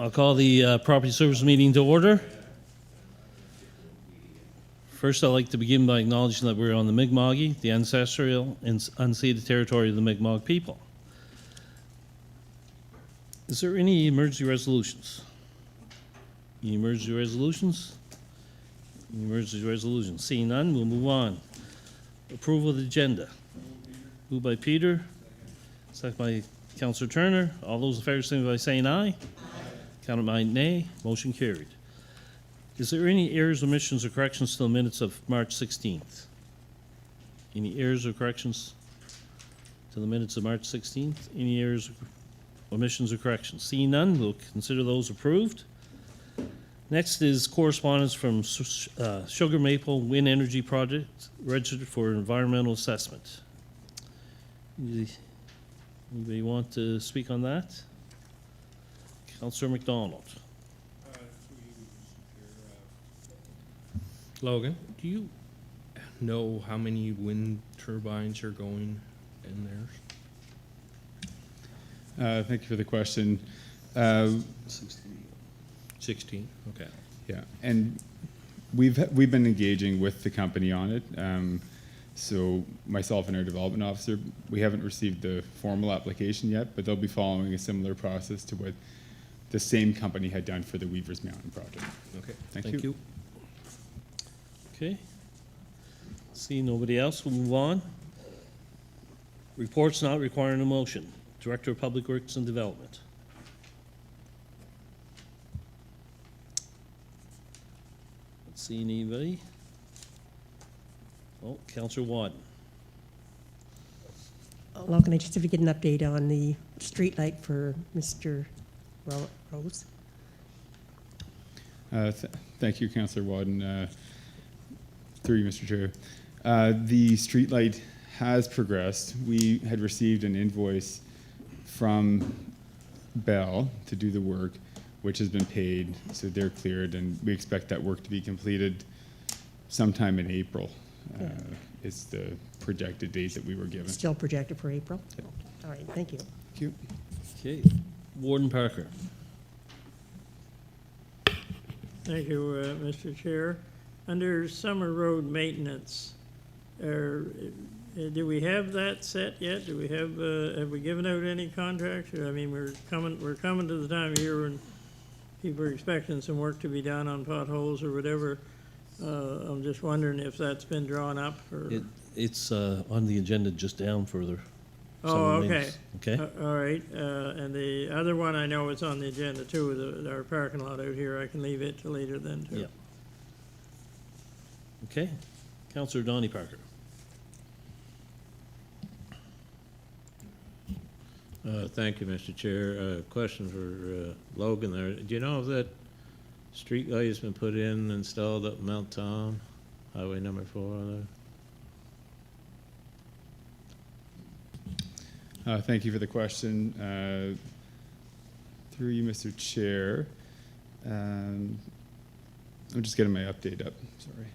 I'll call the Property Service meeting to order. First, I'd like to begin by acknowledging that we're on the Mi'kmaq, the ancestral and unceded territory of the Mi'kmaq people. Is there any emergency resolutions? Any emergency resolutions? Any emergency resolutions? Seeing none, we'll move on. Approval of the agenda. Moved by Peter, second by Councillor Turner. All those in favor signify by saying aye. Counted by nay. Motion carried. Is there any errors, omissions, or corrections to the minutes of March 16th? Any errors or corrections to the minutes of March 16th? Any errors, omissions, or corrections? Seeing none, we'll consider those approved. Next is correspondence from Sugar Maple Wind Energy Project, registered for environmental assessment. Anybody want to speak on that? Councillor MacDonald. Logan, do you know how many wind turbines are going in there? Thank you for the question. 16, okay. Yeah, and we've been engaging with the company on it. So myself and our development officer, we haven't received the formal application yet, but they'll be following a similar process to what the same company had done for the Weavers Mountain project. Okay, Thank you. Okay. See nobody else, we'll move on. Reports not requiring a motion. Director of Public Works and Development. Not seeing anybody. Oh, Councillor Warden. Logan, I just have to get an update on the streetlight for Mr. Rose. Thank you, Councillor Warden. Through you, Mr. Chair. The streetlight has progressed. We had received an invoice from Bell to do the work, which has been paid, so they're cleared, and we expect that work to be completed sometime in April. Is the projected date that we were given. Still projected for April? Yep. All right, thank you. Thank you. Okay. Warden Parker. Thank you, Mr. Chair. Under summer road maintenance, do we have that set yet? Do we have we given out any contracts? I mean, we're coming to the time of year when people are expecting some work to be done on potholes or whatever. I'm just wondering if that's been drawn up or. It's on the agenda just down further. Oh, okay. Minutes. Okay. All right. And the other one I know is on the agenda too, our parking lot out here. I can leave it to later then too. Yeah. Okay. Councillor Donnie Parker. Thank you, Mr. Chair. Question for Logan there. Do you know if that street light has been put in, installed up Mount Tom, Highway number 4 there? Thank you for the question. Through you, Mr. Chair. I'm just getting my update up. Sorry.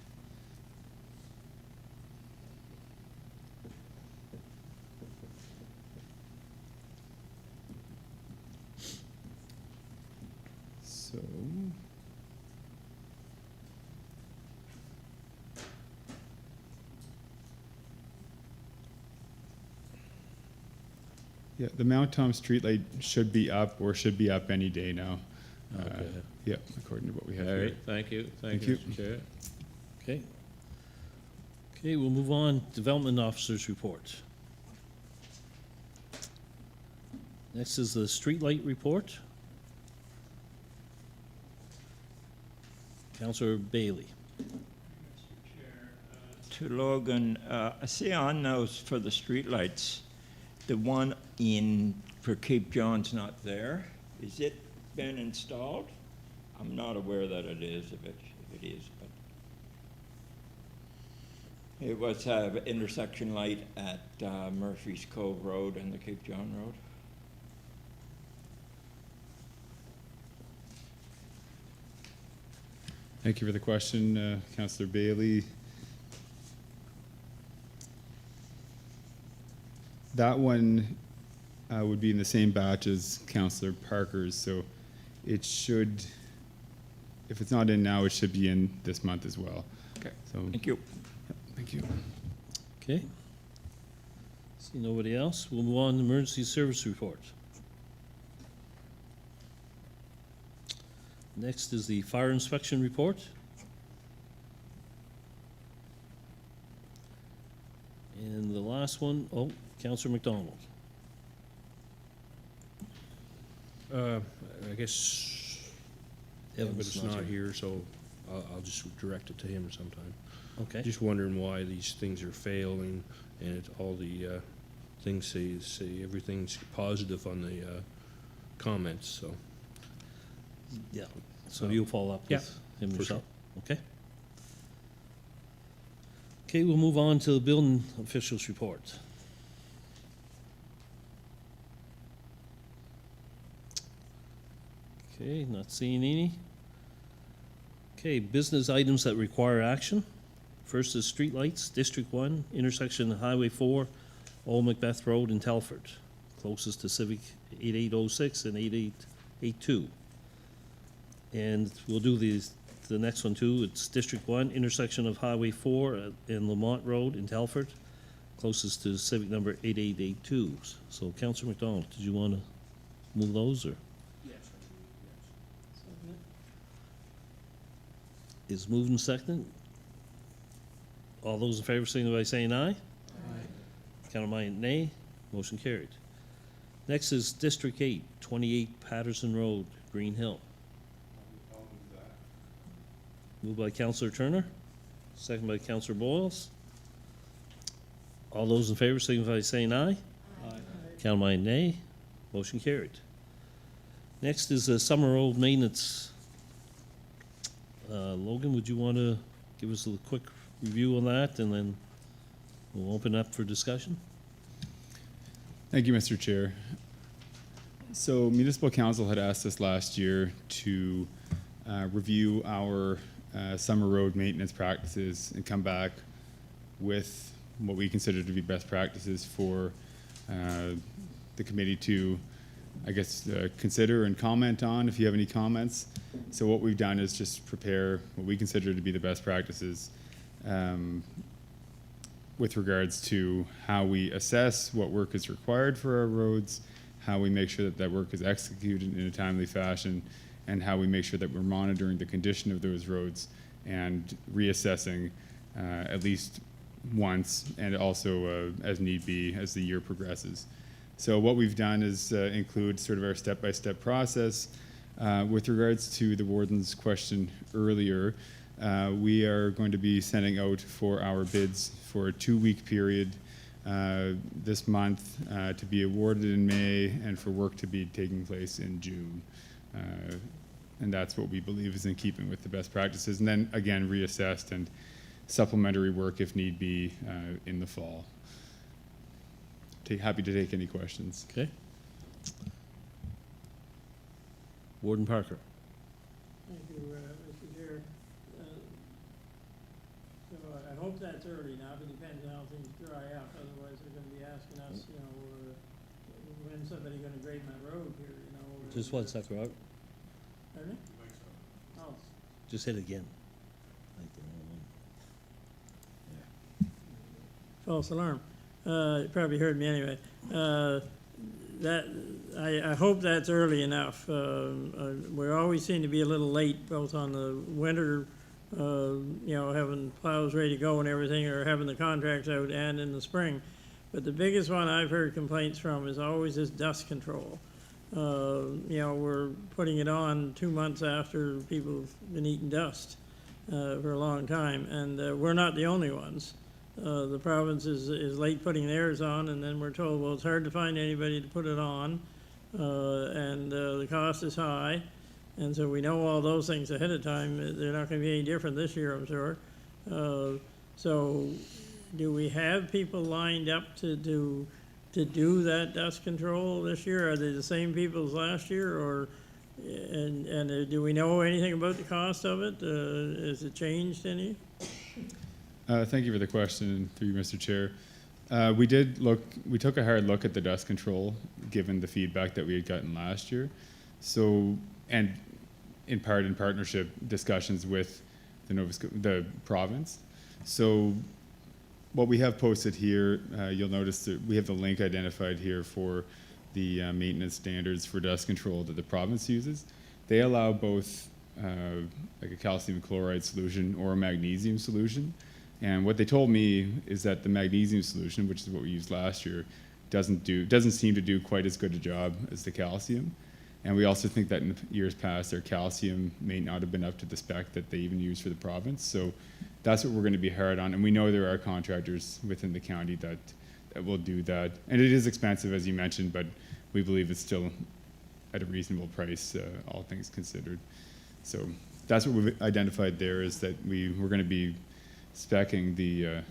So. Yeah, the Mount Tom streetlight should be up or should be up any day now. Okay. Yeah, according to what we have All here. right, thank you. Thank Thank you, you. Mr. Chair. Okay. Okay, we'll move on. Development Officer's Report. Next is the Streetlight Report. Councillor Bailey. To Logan, I see on those for the streetlights, the one for Cape John's not there. Is it been installed? I'm not aware that it is, if it is, but it was an intersection light at Murphy's Cove Road and the Cape John Road. Thank you for the question, Councillor Bailey. That one would be in the same batch as Councillor Parker's, so it should, if it's not in now, it should be in this month as well. Okay. So, Thank you. thank you. Okay. See nobody else, we'll move on to emergency service report. Next is the fire inspection report. And the last one, oh, Councillor MacDonald. I guess Evan's Evan's not here, so I'll just direct it to him sometime. Okay, Just wondering why these things are failing, and all the things say everything's positive on the comments, so. yeah, so you'll follow up Yeah, with him for yourself? Okay. Okay, we'll move on to the building officials report. Okay, not seeing any. Okay, business items that require action. First is streetlights, District 1, intersection of Highway 4, Old MacBeth Road in Telford, closest to Civic 8806 and 8882. And we'll do the next one too. It's District 1, intersection of Highway 4 and Lamont Road in Telford, closest to Civic number 8882. So Councillor MacDonald, did you want to move those, or? Is moved and seconded. All those in favor, signify by saying aye. Aye. Count on my nay. Motion carried. Next is District 8, 28 Patterson Road, Greenhill. Moved by Councillor Turner, second by Councillor Boyles. All those in favor, signify by saying aye. Aye. Count on my nay. Motion carried. Next is the Summer Road Maintenance. Logan, would you want to give us a quick review on that, and then we'll open up for discussion? Thank you, Mr. Chair. So Municipal Council had asked us last year to review our summer road maintenance practices and come back with what we consider to be best practices for the committee to, I guess, consider and comment on if you have any comments. So what we've done is just prepare what we consider to be the best practices with regards to how we assess what work is required for our roads, how we make sure that that work is executed in a timely fashion, and how we make sure that we're monitoring the condition of those roads and reassessing at least once, and also as need be as the year progresses. So what we've done is include sort of our step-by-step process. With regards to the warden's question earlier, we are going to be sending out for our bids for a 2-week period this month to be awarded in May, and for work to be taking place in June. And that's what we believe is in keeping with the best practices. And then again, reassessed and supplementary work if need be in the fall. Happy to take any questions. Okay. Warden Parker. Thank you, Mr. Chair. So I hope that's early now, but it depends on how things dry out. Otherwise, they're gonna be asking us, when's somebody gonna grade my road here, Just one second, Robert. Pardon me? Oh, Just hit again. false alarm. You probably heard me anyway. I hope that's early enough. We always seem to be a little late, both on the winter, having plows ready to go and everything, or having the contracts out, and in the spring. But the biggest one I've heard complaints from is always this dust control. We're putting it on 2 months after people have been eating dust for a long time, and we're not the only ones. The province is late putting theirs on, and then we're told, well, it's hard to find anybody to put it on, and the cost is high, and so we know all those things ahead of time. They're not going to be any different this year, I'm sure. So do we have people lined up to do that dust control this year? Are they the same people as last year, or and do we know anything about the cost of it? Has it changed any? Thank you for the question, through you, Mr. Chair. We took a hard look at the dust control, given the feedback that we had gotten last year. So, and in part in partnership discussions with the province. So what we have posted here, you'll notice that we have the link identified here for the maintenance standards for dust control that the province uses. They allow both like a calcium chloride solution or a magnesium solution. And what they told me is that the magnesium solution, which is what we used last year, doesn't seem to do quite as good a job as the calcium. And we also think that in years past, their calcium may not have been up to the spec that they even use for the province. So that's what we're going to be hard on. And we know there are contractors within the county that will do that. And it is expensive, as you mentioned, but we believe it's still at a reasonable price, all things considered. So that's what we've identified there, is that we're going to be speccing the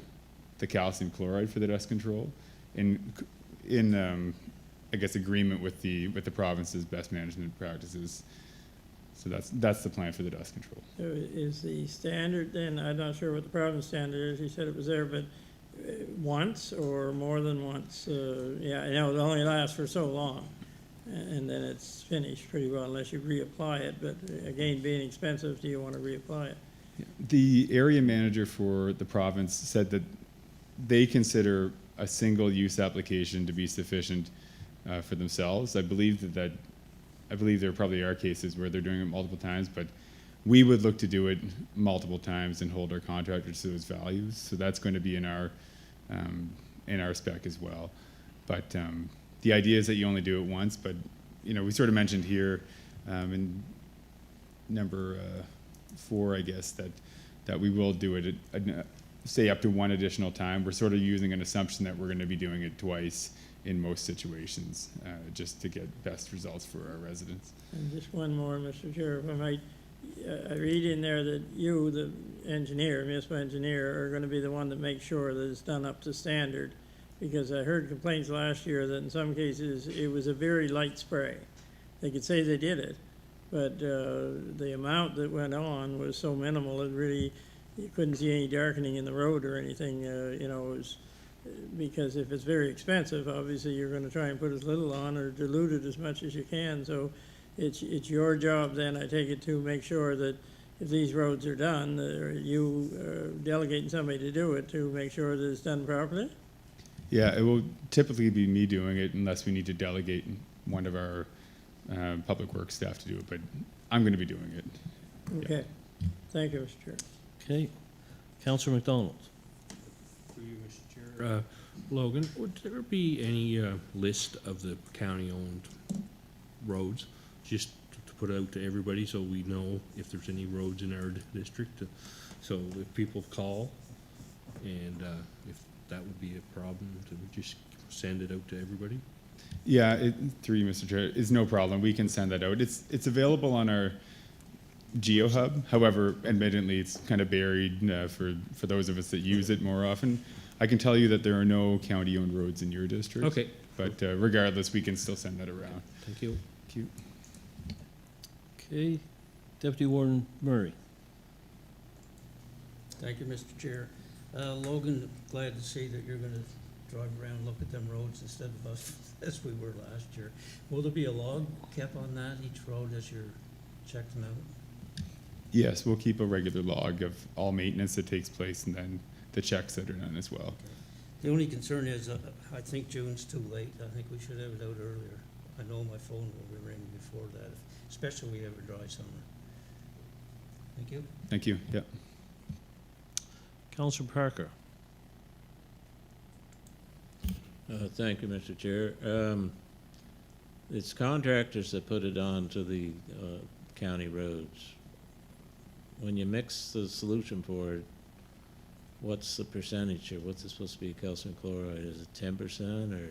calcium chloride for the dust control in I guess agreement with the province's best management practices. So that's the plan for the dust control. So is the standard then, I'm not sure what the province standard is, you said it was there, but once or more than once? Yeah, I know it only lasts for so long, and then it's finished pretty well unless you reapply it, but again, being expensive, do you want to reapply it? The area manager for the province said that they consider a single use application to be sufficient for themselves. I believe there probably are cases where they're doing it multiple times, but we would look to do it multiple times and hold our contractors to those values. So that's going to be in our spec as well. But the idea is that you only do it once. But we sort of mentioned here in number 4, I guess, that we will do it say up to one additional time. We're sort of using an assumption that we're going to be doing it twice in most situations, just to get best results for our residents. And just one more, Mr. Chair, if I might. I read in there that you, the engineer, municipal engineer, are going to be the one that makes sure that it's done up to standard. Because I heard complaints last year that in some cases it was a very light spray. They could say they did it, but the amount that went on was so minimal, it really, you couldn't see any darkening in the road or anything, it was, because if it's very expensive, obviously you're going to try and put as little on or dilute it as much as you can. So it's your job then, I take it, to make sure that if these roads are done, you delegating somebody to do it to make sure that it's done properly? Yeah, it will typically be me doing it unless we need to delegate one of our public works staff to do it, but I'm going to be doing it. Okay. Thank you, Mr. Chair. Okay. Councillor MacDonald. For you, Mr. Chair. Logan, would there be any list of the county-owned roads, just to put out to everybody so we know if there's any roads in our district? So if people call, and if that would be a problem, to just send it out to everybody? Yeah, through you, Mr. Chair, is no problem. We can send that out. It's available on our GeoHub. However, admittedly, it's kind of buried for those of us that use it more often. I can tell you that there are no county-owned roads in your district. Okay. But regardless, we can still send that around. Thank you. Thank you. Okay. Deputy Warden Murray. Thank you, Mr. Chair. Logan, glad to see that you're gonna drive around and look at them roads instead of us, as we were last year. Will there be a log kept on that, each road, as you're checking out? Yes, we'll keep a regular log of all maintenance that takes place and then the checks that are done as well. The only concern is, I think June's too late. I think we should have it out earlier. I know my phone will be ringing before that, especially if we have a dry summer. Thank you. Thank you. Yeah. Councillor Parker. Thank you, Mr. Chair. It's contractors that put it on to the county roads. When you mix the solution for it, what's the percentage, or what's it supposed to be, calcium chloride? Is it 10% or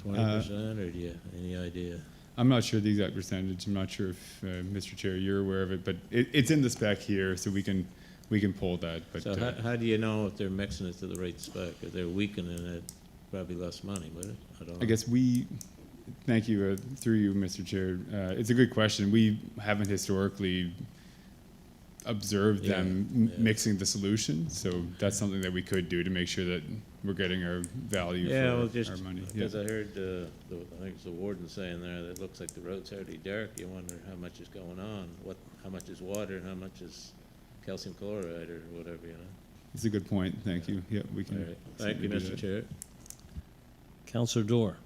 20%, or do you any idea? I'm not sure the exact percentage. I'm not sure if, Mr. Chair, you're aware of it, but it's in the spec here, so we can pull that. But So how do you know if they're mixing it to the right spec? If they're weakening it, probably less money, would it? I don't know. I guess thank you, through you, Mr. Chair. It's a good question. We haven't historically observed them Yeah. mixing the solution. So that's something that we could do to make sure that we're getting our value Yeah, well, for just our money. because I heard, I think it's the warden saying there that it looks like the road's already dark, you wonder how much is going on, how much is water and how much is calcium chloride or whatever, you know? It's a good point. Thank you. Yeah, we All can. right, thank you, certainly do Mr. that. Chair. Counselor Dorr.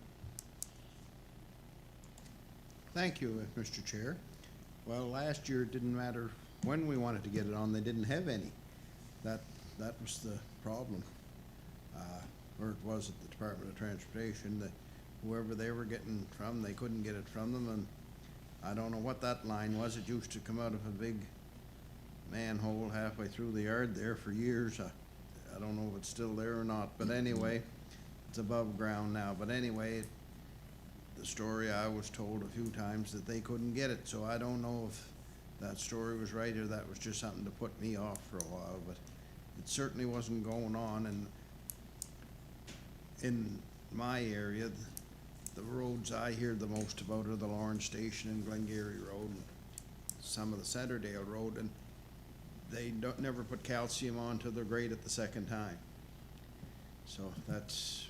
Thank you, Mr. Chair. Well, last year, it didn't matter when we wanted to get it on, they didn't have any. That was the problem. Or it was at the Department of Transportation, that whoever they were getting from, they couldn't get it from them, and I don't know what that line was. It used to come out of a big manhole halfway through the yard there for years. I don't know if it's still there or not, but anyway, it's above ground now. But anyway, the story I was told a few times that they couldn't get it, so I don't know if that story was right or that was just something to put me off for a while, but it certainly wasn't going on. And in my area, the roads I hear the most about are the Lawrence Station and Glengarry Road and some of the Centerdale Road, and they never put calcium onto the grade at the second time. So that's,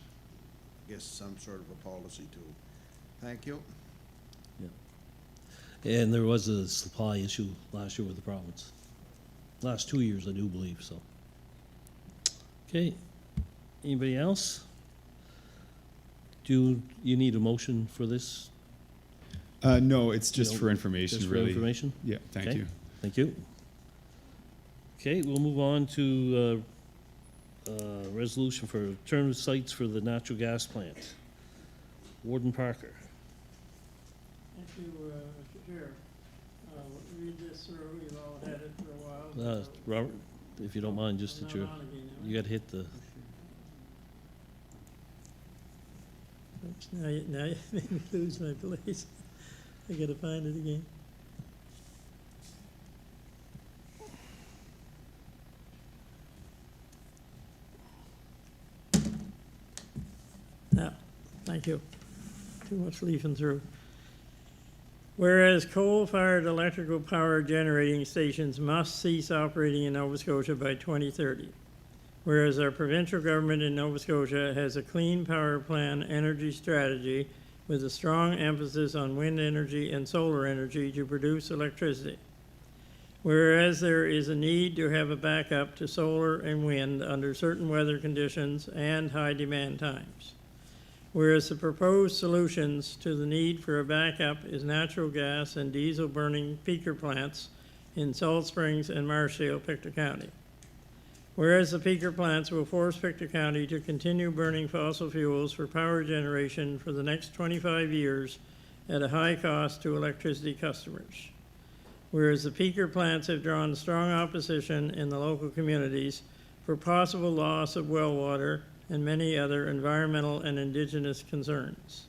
I guess, some sort of a policy tool. Thank you. And there was a supply issue last year with the province. Last 2 years, I do believe, so. Okay, anybody else? Do you need a motion for this? No, it's just No, for information, Just for really. information? Yeah, thank Okay. you. Thank you. Okay, we'll move on to resolution for alternative sites for the natural gas plant. Warden Parker. Thank you, Mr. Chair. Read this through, you've all had it for a while. Robert, if you don't mind, just that I'm you're, on again, am I? you gotta hit the, Oops, now you made me lose my place. I gotta find it again. Now, thank you. Too much leafing through. Whereas coal-fired electrical power generating stations must cease operating in Nova Scotia by 2030. Whereas our provincial government in Nova Scotia has a clean power plan energy strategy with a strong emphasis on wind energy and solar energy to produce electricity. Whereas there is a need to have a backup to solar and wind under certain weather conditions and high demand times. Whereas the proposed solutions to the need for a backup is natural gas and diesel burning peaker plants in Salt Springs and Marshall, Pictou County. Whereas the peaker plants will force Pictou County to continue burning fossil fuels for power generation for the next 25 years at a high cost to electricity customers. Whereas the peaker plants have drawn strong opposition in the local communities for possible loss of well water and many other environmental and indigenous concerns.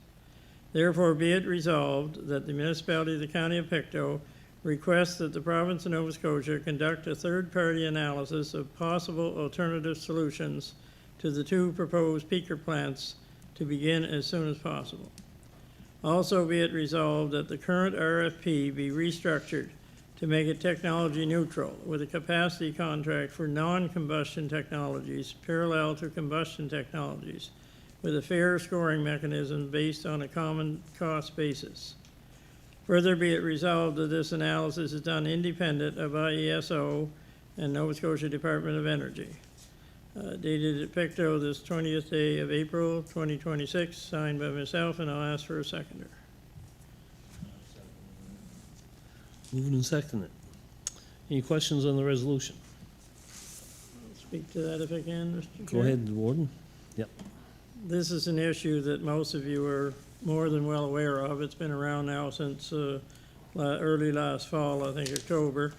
Therefore, be it resolved that the municipality of the County of Pictou requests that the province of Nova Scotia conduct a third-party analysis of possible alternative solutions to the two proposed peaker plants to begin as soon as possible. Also, be it resolved that the current RFP be restructured to make it technology neutral with a capacity contract for non-combustion technologies parallel to combustion technologies with a fair scoring mechanism based on a common cost basis. Further, be it resolved that this analysis is done independent of IESO and Nova Scotia Department of Energy. Dated at Pictou this 20th day of April 2026, signed by myself, and I'll ask for a seconder. moving and seconding. Any questions on the resolution? I'll speak to that if I can, Mr. Chair. Go ahead, Warden. This is an issue that most of you are more than well aware of. It's been around now since early last fall, I think October.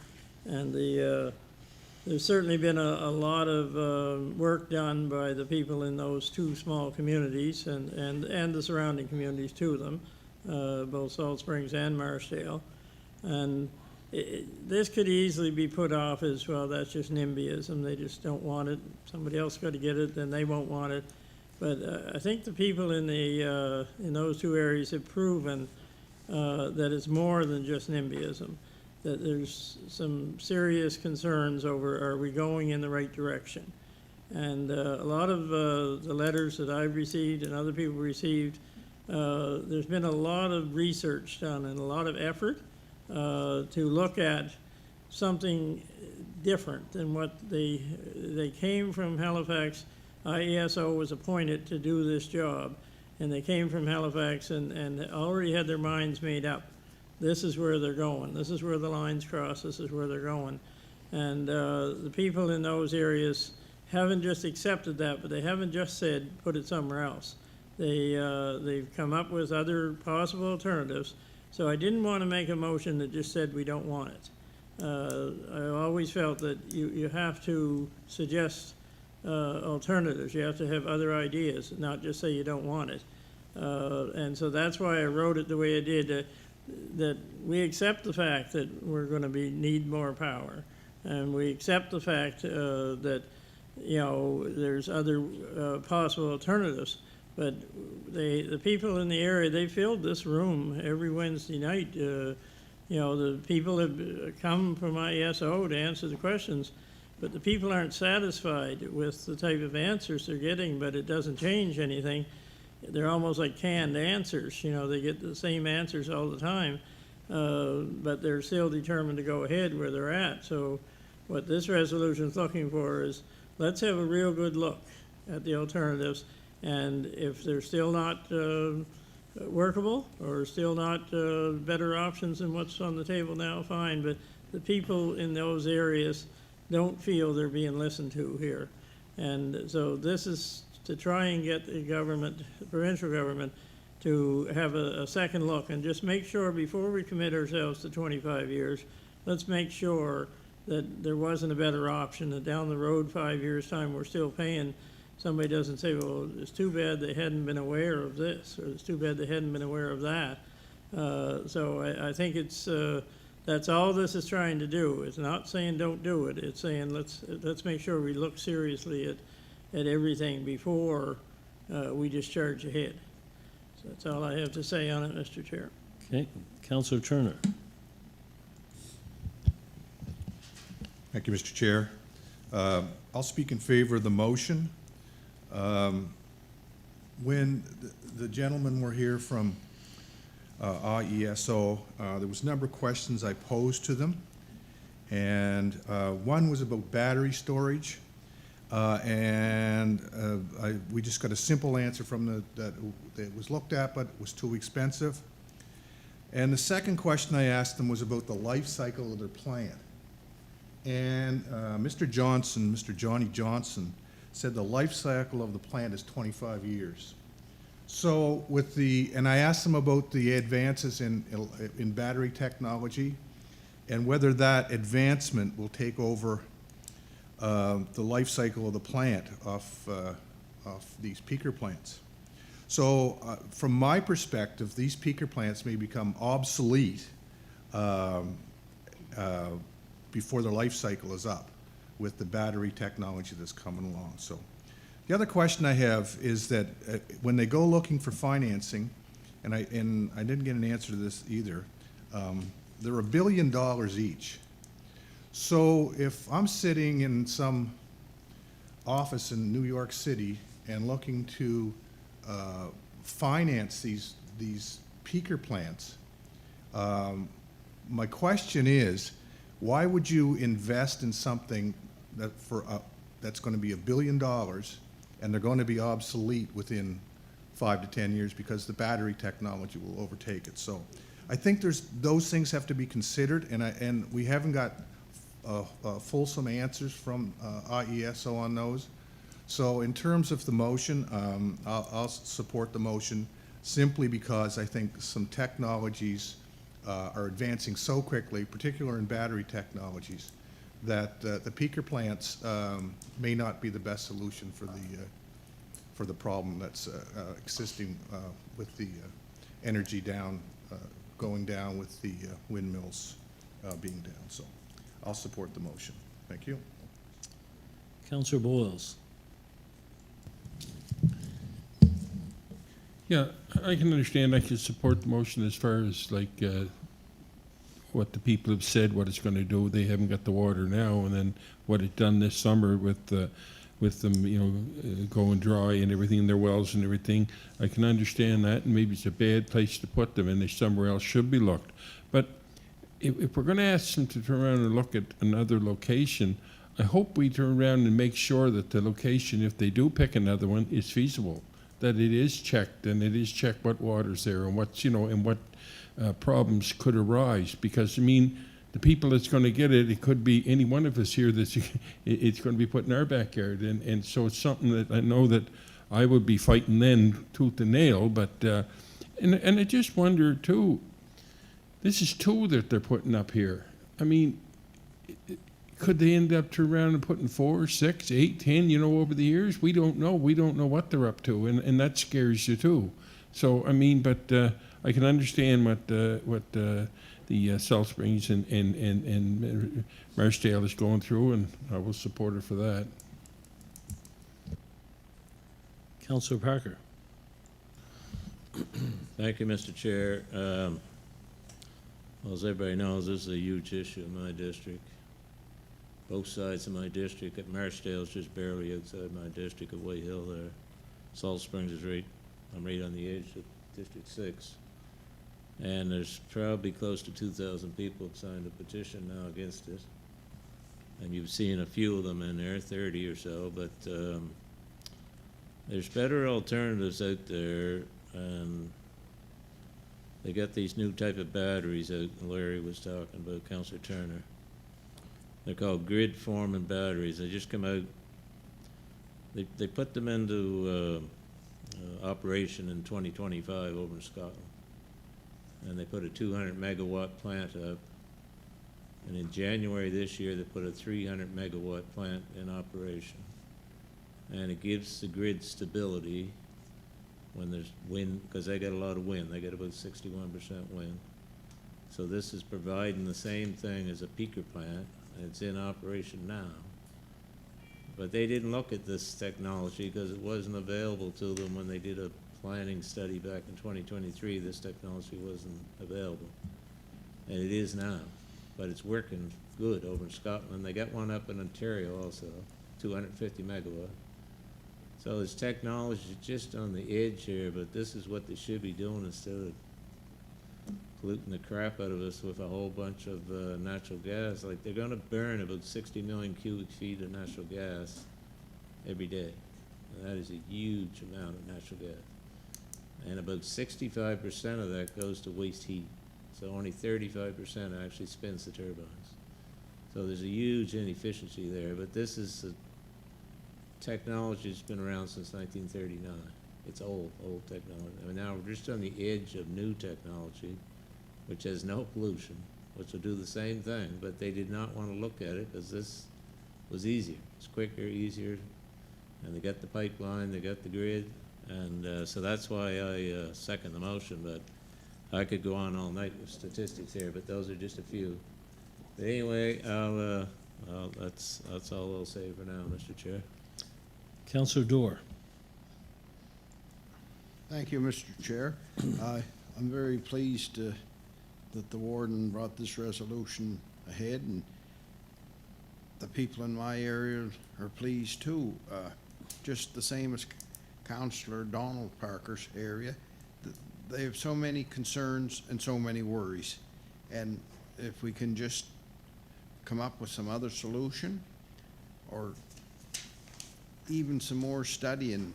And there's certainly been a lot of work done by the people in those two small communities and the surrounding communities to them, both Salt Springs and Marshall. And this could easily be put off as, well, that's just NIMBYism. They just don't want it. Somebody else got to get it, then they won't want it. But I think the people in those two areas have proven that it's more than just NIMBYism. that there's some serious concerns over, are we going in the right direction? And a lot of the letters that I've received and other people received, there's been a lot of research done and a lot of effort to look at something different than what they came from Halifax. IESO was appointed to do this job, and they came from Halifax and already had their minds made up. This is where they're going. This is where the lines cross. This is where they're going. And the people in those areas haven't just accepted that, but they haven't just said, put it somewhere else. They've come up with other possible alternatives. So I didn't want to make a motion that just said we don't want it. I always felt that you have to suggest alternatives. You have to have other ideas, not just say you don't want it. And so that's why I wrote it the way I did, that we accept the fact that we're going to need more power. And we accept the fact that, you know, there's other possible alternatives. But the people in the area, they filled this room every Wednesday night. You know, the people have come from IESO to answer the questions, but the people aren't satisfied with the type of answers they're getting, but it doesn't change anything. They're almost like canned answers. You know, they get the same answers all the time, but they're still determined to go ahead where they're at. So what this resolution is looking for is, let's have a real good look at the alternatives, and if they're still not workable or still not better options than what's on the table now, fine, but the people in those areas don't feel they're being listened to here. And so this is to try and get the government, the provincial government, to have a second look and just make sure before we commit ourselves to 25 years, let's make sure that there wasn't a better option, that down the road 5 years' time we're still paying. Somebody doesn't say, well, it's too bad they hadn't been aware of this, or it's too bad they hadn't been aware of that. So I think it's, that's all this is trying to do. It's not saying don't do it. It's saying let's make sure we look seriously at everything before we just charge ahead. So that's all I have to say on it, Mr. Chair. Okay, Councillor Turner. Thank you, Mr. Chair. I'll speak in favor of the motion. When the gentlemen were here from IESO, there was a number of questions I posed to them, and one was about battery storage, and we just got a simple answer from that it was looked at, but it was too expensive. And the second question I asked them was about the life cycle of their plant. And Mr. Johnny Johnson, said the life cycle of the plant is 25 years. So and I asked them about the advances in battery technology and whether that advancement will take over the life cycle of the plant of these peaker plants. So from my perspective, these peaker plants may become obsolete before their life cycle is up with the battery technology that's coming along. So the other question I have is that when they go looking for financing, and I didn't get an answer to this either, they're $1 billion each. So if I'm sitting in some office in New York City and looking to finance these peaker plants, my question is, why would you invest in something that's going to be $1 billion and they're going to be obsolete within 5 to 10 years because the battery technology will overtake it? So I think those things have to be considered, and we haven't got fulsome answers from IESO on those. So in terms of the motion, I'll support the motion simply because I think some technologies are advancing so quickly, particularly in battery technologies, that the peaker plants may not be the best solution for the problem that's existing with the energy going down with the windmills being down. So I'll support the motion. Thank you. Councillor Boyles. Yeah, I can understand. I can support the motion as far as like what the people have said, what it's gonna do. They haven't got the water now, and then what it done this summer with them, going dry and everything in their wells and everything. I can understand that, and maybe it's a bad place to put them, and they somewhere else should be looked. But if we're gonna ask them to turn around and look at another location, I hope we turn around and make sure that the location, if they do pick another one, is feasible, that it is checked, and it is checked what water's there and what's, and what problems could arise. Because, I mean, the people that's going to get it, it could be any one of us here that's, it's going to be put in our backyard. And so it's something that I know that I would be fighting then tooth and nail. But, and I just wonder too, this is 2 that they're putting up here. I mean, could they end up turning around and putting 4, 6, 8, 10, over the years? We don't know. We don't know what they're up to. And that scares you too. So, I mean, but I can understand what the South Springs and Marsdale is going through, and I will support it for that. Councillor Parker. Thank you, Mr. Chair. Well, as everybody knows, this is a huge issue in my district. Both sides of my district. At Marsdale is just barely outside my district. At White Hill there. Salt Springs is I'm right on the edge of District 6. And there's probably close to 2,000 people have signed a petition now against it. And you've seen a few of them in there, 30 or so, but there's better alternatives out there, and they got these new type of batteries out Larry was talking about, Councillor Turner. They're called grid forming batteries. They just come out, they put them into operation in 2025 over in Scotland. And they put a 200 megawatt plant up. And in January this year, they put a 300 megawatt plant in operation. And it gives the grid stability when there's wind, because they got a lot of wind. They got about 61% wind. So this is providing the same thing as a peaker plant, and it's in operation now. But they didn't look at this technology because it wasn't available to them when they did a planning study back in 2023. This technology wasn't available, and it is now. But it's working good over in Scotland. They got one up in Ontario also, 250 megawatt. So this technology is just on the edge here, but this is what they should be doing instead of polluting the crap out of us with a whole bunch of natural gas. Like, they're going to burn about 60 million cubic feet of natural gas every day. And that is a huge amount of natural gas. And about 65% of that goes to waste heat. So only 35% actually spins the turbines. So there's a huge inefficiency there, but this is a technology that's been around since 1939. It's old technology. I mean, now we're just on the edge of new technology, which has no pollution, which will do the same thing, but they did not want to look at it because this was easier. It's quicker, easier, and they got the pipeline, they got the grid, and so that's why I second the motion, but I could go on all night with statistics here, but those are just a few. But anyway, that's all I'll say for now, Mr. Chair. Councillor Dorr. Thank you, Mr. Chair. I'm very pleased that the warden brought this resolution ahead, and the people in my area are pleased too. Just the same as Councillor Donald Parker's area. They have so many concerns and so many worries. And if we can just come up with some other solution, or even some more studying,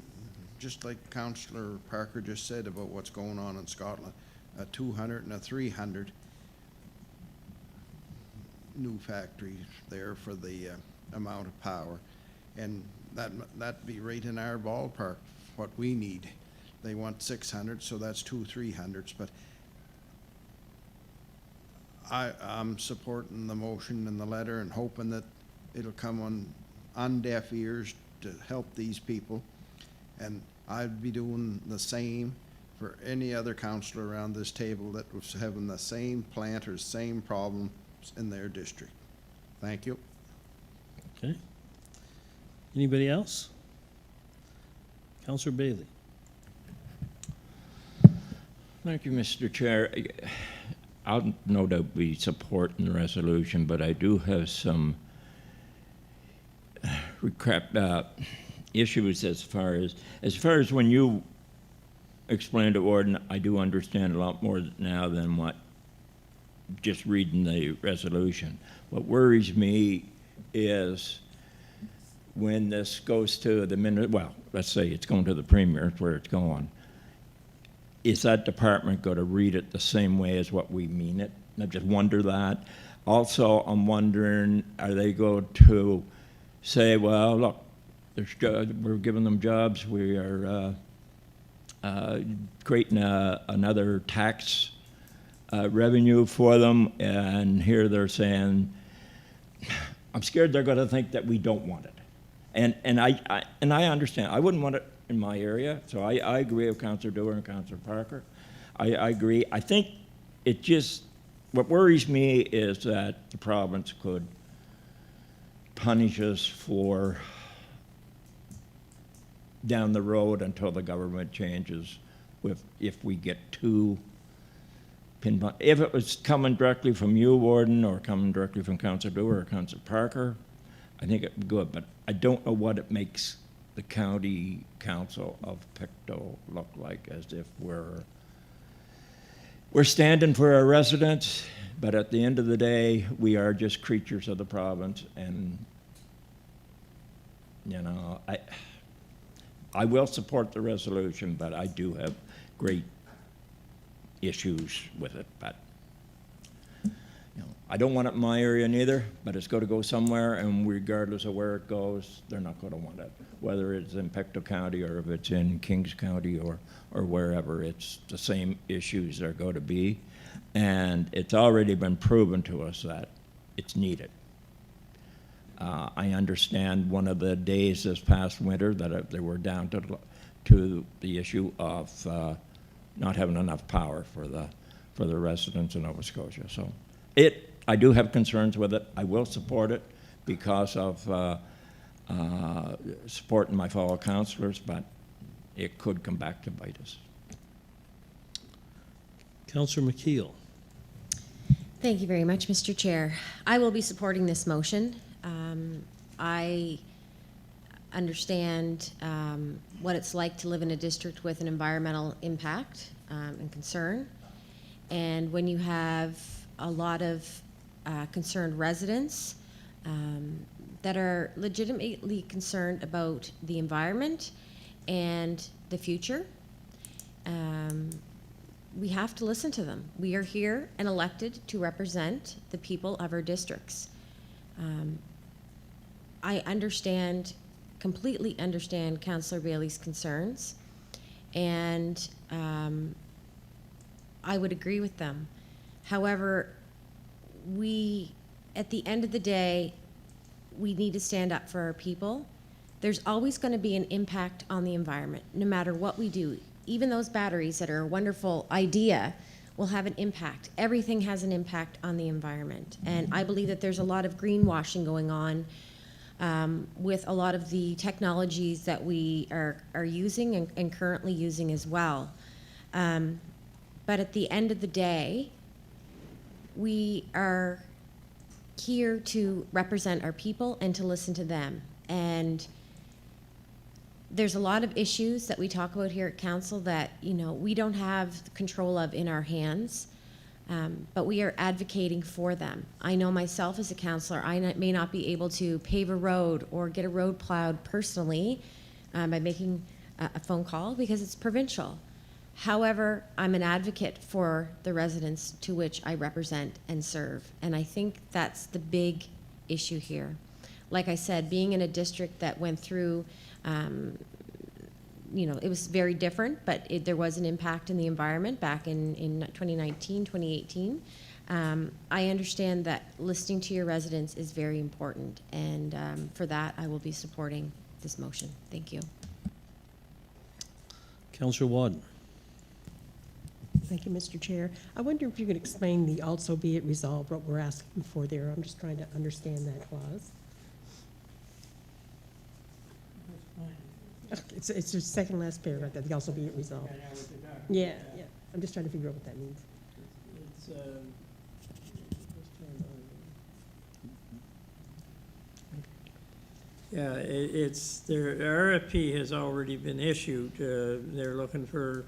just like Councillor Parker just said about what's going on in Scotland, a 200 and a 300 new factories there for the amount of power, and that'd be right in our ballpark, what we need. They want 600, so that's 2 300s, but I'm supporting the motion and the letter and hoping that it'll come on deaf ears to help these people, and I'd be doing the same for any other councillor around this table that was having the same plant or same problems in their district. Thank you. Okay. Anybody else? Councillor Bailey. Thank you, Mr. Chair. I'll no doubt be supporting the resolution, but I do have some issues as far as when you explained to Warden, I do understand a lot more now than what just reading the resolution. What worries me is when this goes to the let's say it's going to the Premier, where it's going. Is that department going to read it the same way as what we mean it? I just wonder that. Also, I'm wondering, are they going to say, well, look, we're giving them jobs, we are creating another tax revenue for them, and here they're saying, I'm scared they're going to think that we don't want it. And I understand. I wouldn't want it in my area, so I agree with Councillor Dewar and Councillor Parker. I agree. I think it just, what worries me is that the province could punish us for down the road until the government changes if we get too pinpoint. If it was coming directly from you, Warden, or coming directly from Councillor Dewar or Councillor Parker, I think it would be good, but I don't know what it makes the county council of Pictou look like, as if we're standing for our residents, but at the end of the day, we are just creatures of the province, and you know, I will support the resolution, but I do have great issues with it. But you know, I don't want it in my area neither, but it's got to go somewhere, and regardless of where it goes, they're not going to want it. Whether it's in Pictou County or if it's in Kings County or wherever, it's the same issues are going to be. And it's already been proven to us that it's needed. I understand one of the days this past winter that they were down to the issue of not having enough power for the residents in Nova Scotia. So I do have concerns with it. I will support it because of supporting my fellow councillors, but it could come back to bite us. Councillor McKeel. Thank you very much, Mr. Chair. I will be supporting this motion. I understand what it's like to live in a district with an environmental impact and concern. And when you have a lot of concerned residents that are legitimately concerned about the environment and the future, we have to listen to them. We are here and elected to represent the people of our districts. I completely understand Councillor Bailey's concerns, and I would agree with them. However, at the end of the day, we need to stand up for our people. There's always going to be an impact on the environment, no matter what we do. Even those batteries that are a wonderful idea will have an impact. Everything has an impact on the environment. And I believe that there's a lot of greenwashing going on with a lot of the technologies that we are using and currently using as well. But at the end of the day, we are here to represent our people and to listen to them. And there's a lot of issues that we talk about here at council that, you know, we don't have control of in our hands, but we are advocating for them. I know myself as a councillor, I may not be able to pave a road or get a road plowed personally by making a phone call because it's provincial. However, I'm an advocate for the residents to which I represent and serve, and I think that's the big issue here. Like I said, being in a district that went through you know, it was very different, but there was an impact in the environment back in 2019, 2018. I understand that listening to your residents is very important, and for that, I will be supporting this motion. Thank you. Councillor Warden. Thank you, Mr. Chair. I wonder if you could explain the also be it resolved, what we're asking for there. I'm just trying to understand that clause. It's the second last paragraph, that the also be it resolved. Yeah. I'm just trying to figure out what that means. it's, yeah, it's, their RFP has already been issued. They're looking for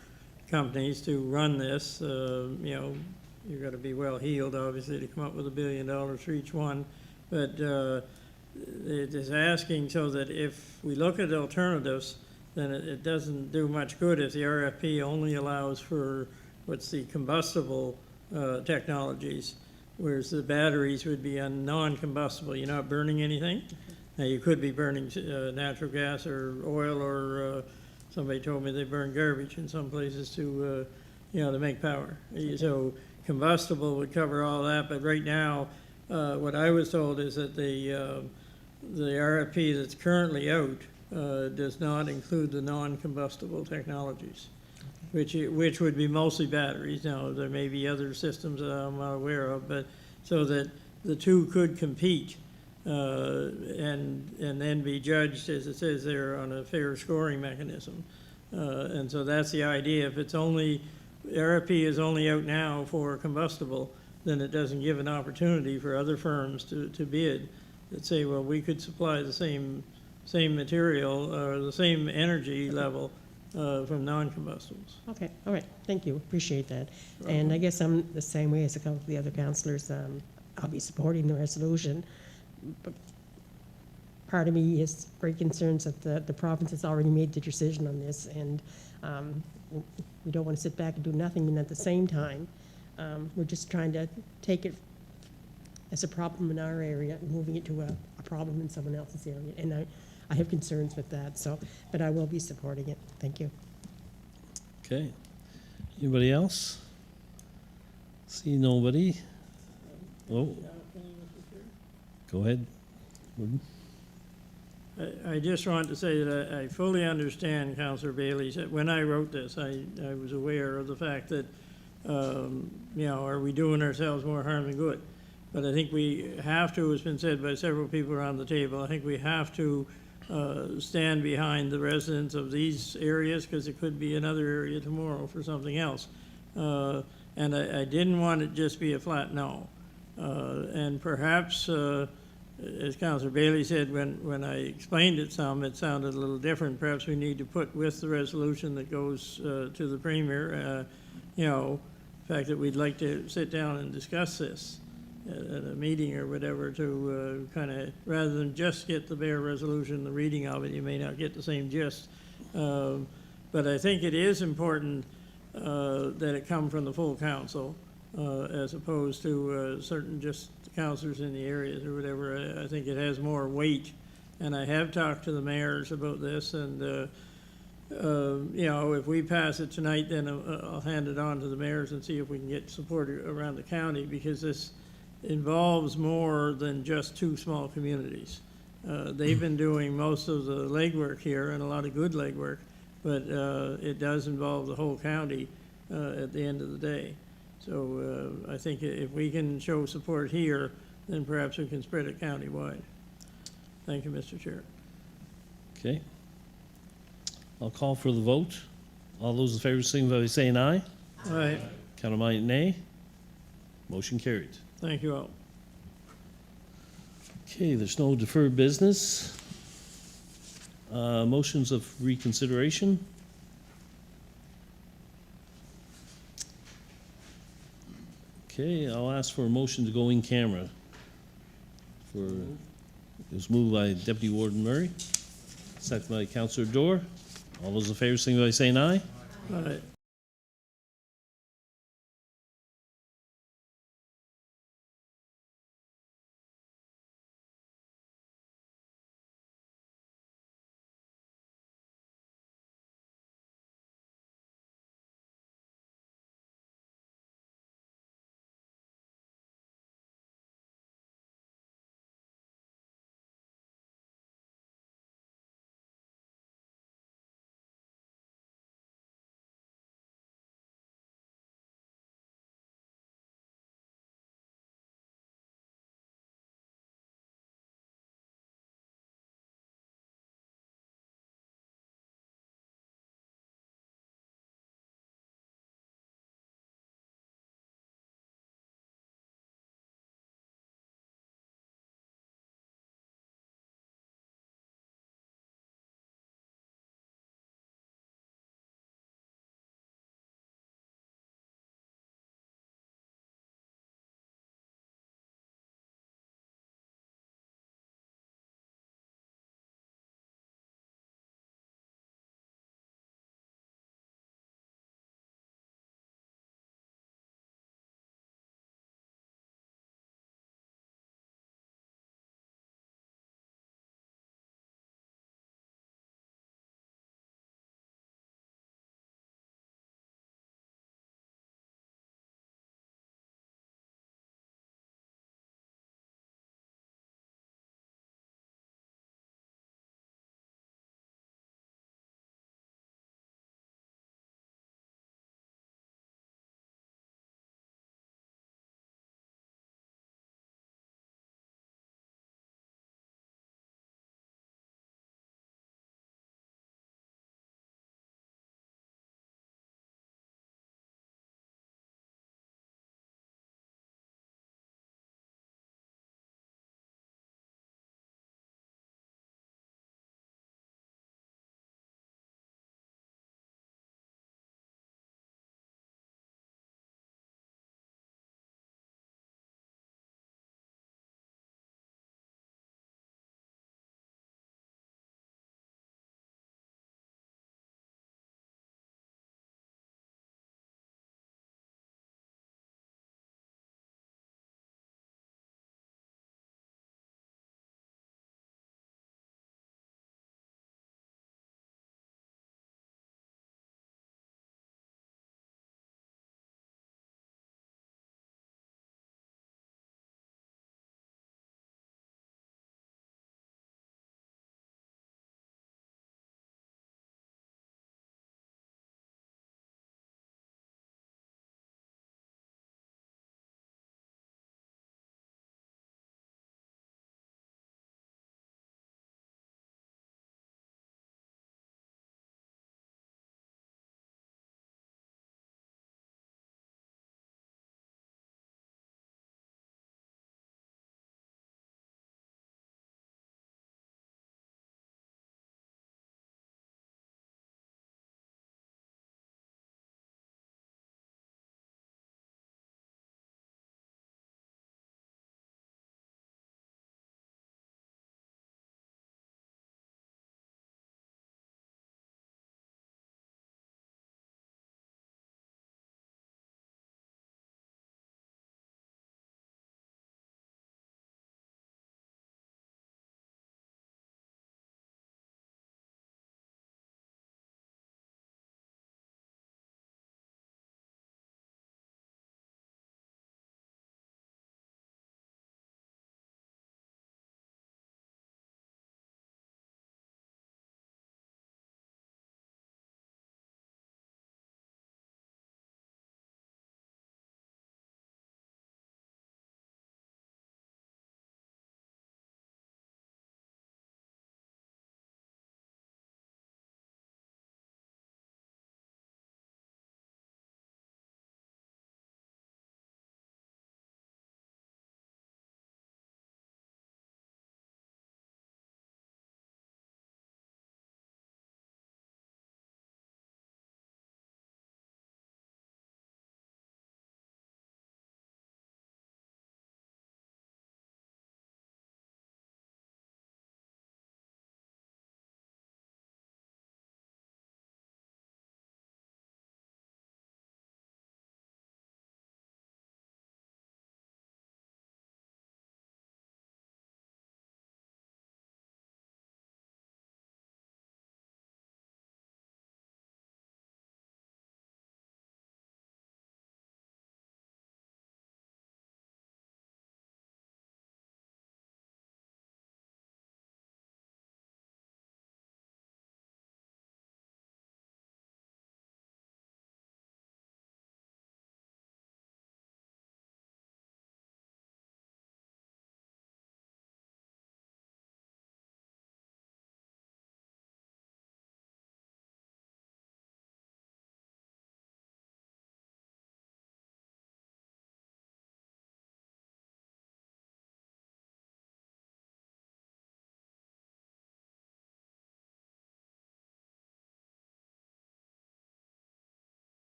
companies to run this. You know, you've got to be well-heeled, obviously, to come up with $1 billion for each one. But it is asking so that if we look at alternatives, then it doesn't do much good if the RFP only allows for what's the combustible technologies, whereas the batteries would be on non-combustible. You're not burning anything. Now, you could be burning natural gas or oil, or somebody told me they burn garbage in some places to, you know, to make power. So combustible would cover all that, but right now, what I was told is that the RFP that's currently out does not include the non-combustible technologies, which would be mostly batteries. Now, there may be other systems that I'm not aware of, but so that the two could compete and then be judged, as it says there, on a fair scoring mechanism. And so that's the idea. If it's only, RFP is only out now for combustible, then it doesn't give an opportunity for other firms to bid that say, well, we could supply the same material or the same energy level from non-combustibles. Okay, all right, thank you, appreciate that. And I guess I'm the same way as a couple of the other councillors. I'll be supporting the resolution. But part of me is very concerned that the province has already made the decision on this, and we don't want to sit back and do nothing. And at the same time, we're just trying to take it as a problem in our area and moving it to a problem in someone else's area. And I have concerns with that, so, but I will be supporting it. Thank you. Okay. Anybody else? See nobody? Oh, go ahead. Warden. I just want to say that I fully understand Councillor Bailey's. When I wrote this, I was aware of the fact that, you know, are we doing ourselves more harm than good? But I think we have to, as has been said by several people around the table, I think we have to stand behind the residents of these areas, because it could be another area tomorrow for something else. And I didn't want it just be a flat no. And perhaps, as Councillor Bailey said, when I explained it some, it sounded a little different. Perhaps we need to put with the resolution that goes to the Premier, you know, the fact that we'd like to sit down and discuss this at a meeting or whatever, to kind of, rather than just get the bare resolution, the reading of it, you may not get the same gist. But I think it is important that it come from the full council, as opposed to certain just councillors in the areas or whatever. I think it has more weight, and I have talked to the mayors about this, and you know, if we pass it tonight, then I'll hand it on to the mayors and see if we can get support around the county, because this involves more than just two small communities. They've been doing most of the legwork here, and a lot of good legwork, but it does involve the whole county at the end of the day. So I think if we can show support here, then perhaps we can spread it countywide. Thank you, Mr. Chair. Okay. I'll call for the vote. All those in favor signify by saying aye. Aye. Count of mind nay. Motion carried. Thank you all. Okay, there's no deferred business. Motions of reconsideration. Okay, I'll ask for a motion to go in camera. It was moved by Deputy Warden Murray, second by Councillor Dorr. All those in favor signify by saying aye. Aye.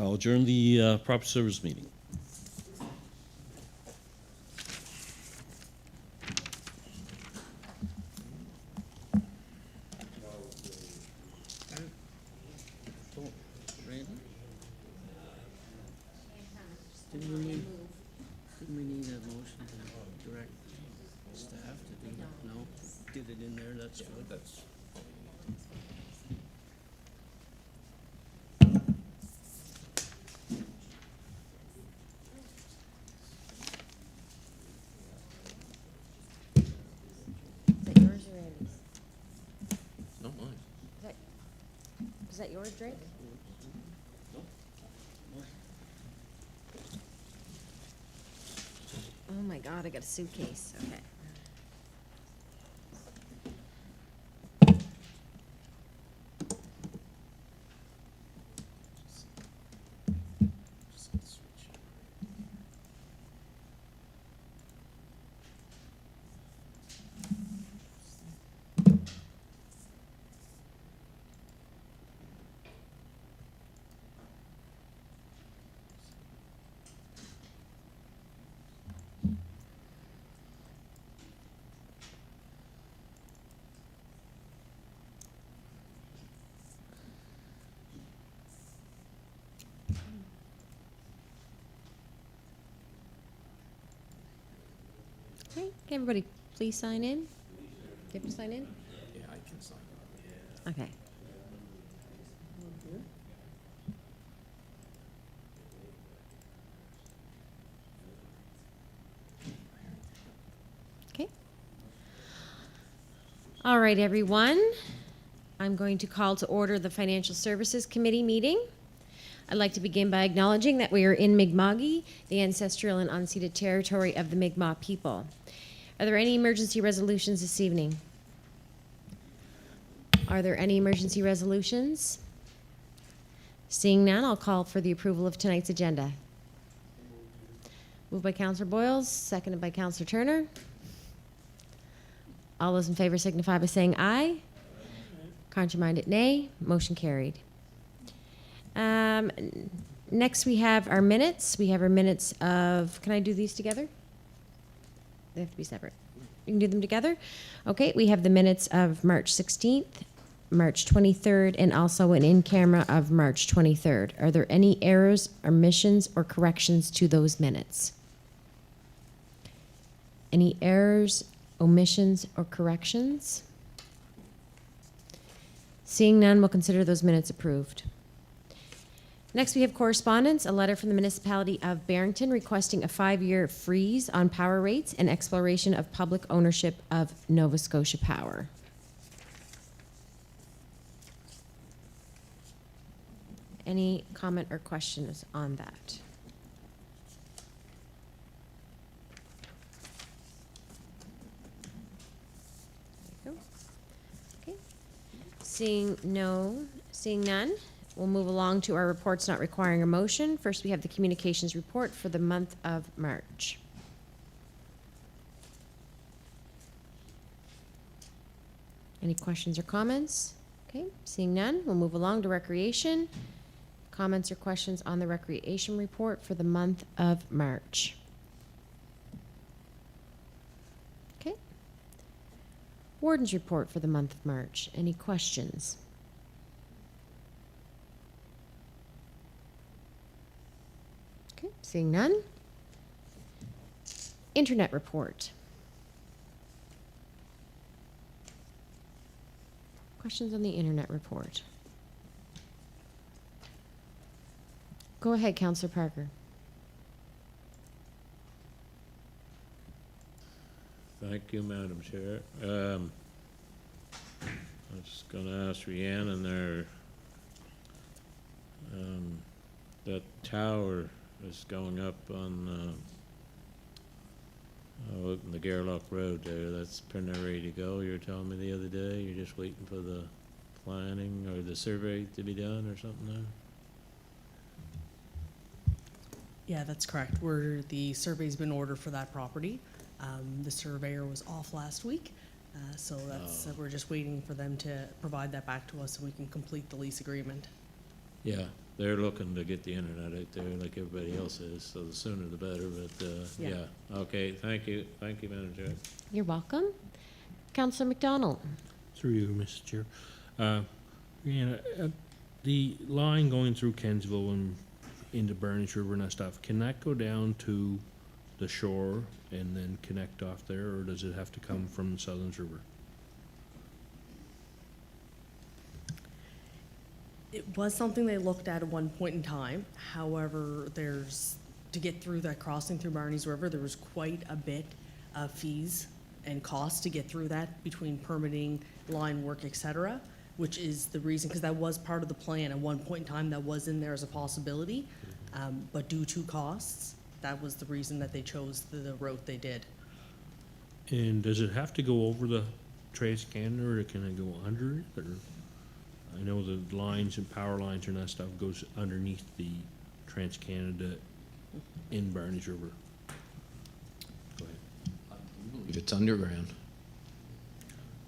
I'll adjourn the proper service meeting. Didn't we need a motion to direct staff to do that? No? Get it in there, that's good. That's. Is that yours or Andy's? Not mine. Is that yours, Drake? Oh my God, I got a suitcase. Okay. Okay, can everybody please sign in? Do you have to sign in? Yeah, I can sign. Okay. Okay. All right, everyone. I'm going to call to order the Financial Services Committee meeting. I'd like to begin by acknowledging that we are in Mi'kma'ki, the ancestral and unceded territory of the Mi'kmaq people. Are there any emergency resolutions this evening? Are there any emergency resolutions? Seeing none, I'll call for the approval of tonight's agenda. Moved by Councillor Boyles, seconded by Councillor Turner. All those in favor signify by saying aye. Contrary-minded, nay. Motion carried. Next, we have our minutes. We have our minutes of, can I do these together? They have to be separate. You can do them together? Okay, we have the minutes of March 16th, March 23rd, and also an in-camera of March 23rd. Are there any errors, omissions, or corrections to those minutes? Any errors, omissions, or corrections? Seeing none, we'll consider those minutes approved. Next, we have correspondence, a letter from the municipality of Barrington requesting a 5-year freeze on power rates and exploration of public ownership of Nova Scotia Power. Any comment or questions on that? There you go. Okay. Seeing none, we'll move along to our reports not requiring a motion. First, we have the communications report for the month of March. Any questions or comments? Okay, seeing none, we'll move along to recreation. Comments or questions on the recreation report for the month of March? Okay. Warden's report for the month of March. Any questions? Okay, seeing none. Internet report. Questions on the internet report? Go ahead, Councillor Parker. Thank you, Madam Chair. I was gonna ask Rhiannon there, that tower is going up on, out in the Garlock Road there, that's pretty near ready to go, you were telling me the other day, you're just waiting for the planning or the survey to be done or something there? Yeah, that's correct. The survey's been ordered for that property. The surveyor was off last week, so that's, we're just waiting for them to provide that back to us so we can complete the lease agreement. Yeah, they're looking to get the internet out there like everybody else is, so the sooner the better, but, Yeah. yeah. Okay, thank you, Madam Chair. You're welcome. Councillor MacDonald. Through you, Mr. Chair. The line going through Kensville and into Burnish River and that stuff, can that go down to the shore and then connect off there, or does it have to come from the Southern River? It was something they looked at one point in time. However, to get through that crossing through Barney's River, there was quite a bit of fees and costs to get through that between permitting, line work, et cetera, which is the reason, because that was part of the plan at one point in time, that was in there as a possibility. But due to costs, that was the reason that they chose the route they did. And does it have to go over the Trans-Canada, or can it go under it, or? I know the lines and power lines and that stuff goes underneath the Trans-Canada in Barney's River. Go ahead. It's underground.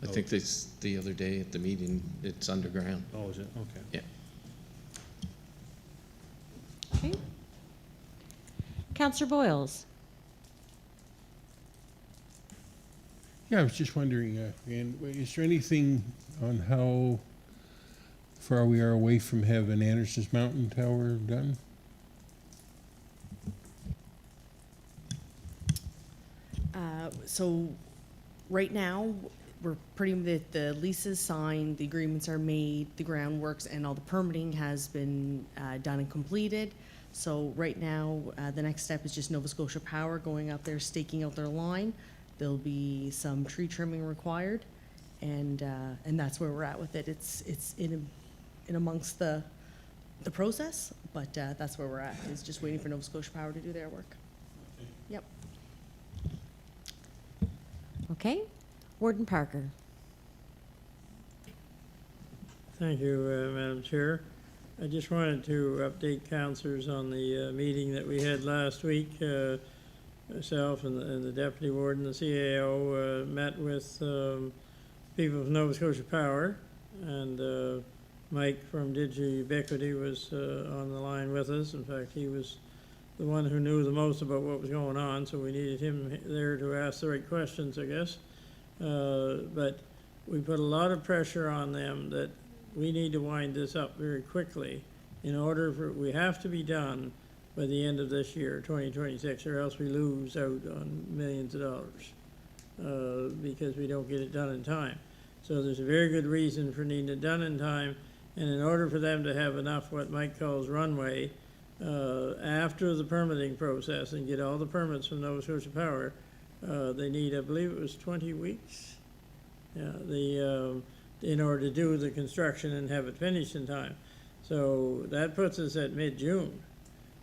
I Oh. think this, the other day at the meeting, it's underground. Oh, is it? Okay. Yeah. Okay. Councillor Boyles. Yeah, I was just wondering, and is there anything on how far we are away from having Anderson's Mountain Tower done? So right now, we're the lease is signed, the agreements are made, the groundworks and all the permitting has been done and completed. So right now, the next step is just Nova Scotia Power going up there, staking out their line. There'll be some tree trimming required, and that's where we're at with it. It's in amongst the process, but that's where we're at. Is just waiting for Nova Scotia Power to do their work. Yep. Okay. Warden Parker. Thank you, Madam Chair. I just wanted to update councillors on the meeting that we had last week. Myself and the Deputy Warden, the CAO, met with people from Nova Scotia Power, and Mike from Digi Ubiquity was on the line with us. In fact, he was the one who knew the most about what was going on, so we needed him there to ask the right questions, I guess. But we put a lot of pressure on them that we need to wind this up very quickly in order for, we have to be done by the end of this year, 2026, or else we lose out on millions of dollars because we don't get it done in time. So there's a very good reason for needing it done in time, and in order for them to have enough what Mike calls runway after the permitting process and get all the permits from Nova Scotia Power, they need, I believe it was 20 weeks, in order to do the construction and have it finished in time. So that puts us at mid-June.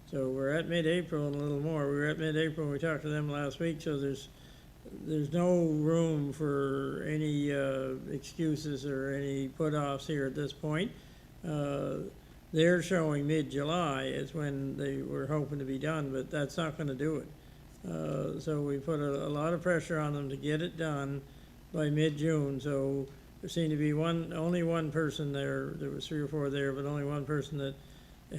So we're at mid-April and a little more. We were at mid-April when we talked to them last week, so there's no room for any excuses or any put-offs here at this point. They're showing mid-July is when they were hoping to be done, but that's not going to do it. So we put a lot of pressure on them to get it done by mid-June. So there seemed to be only one person there. There was 3 or 4 there, but only one person that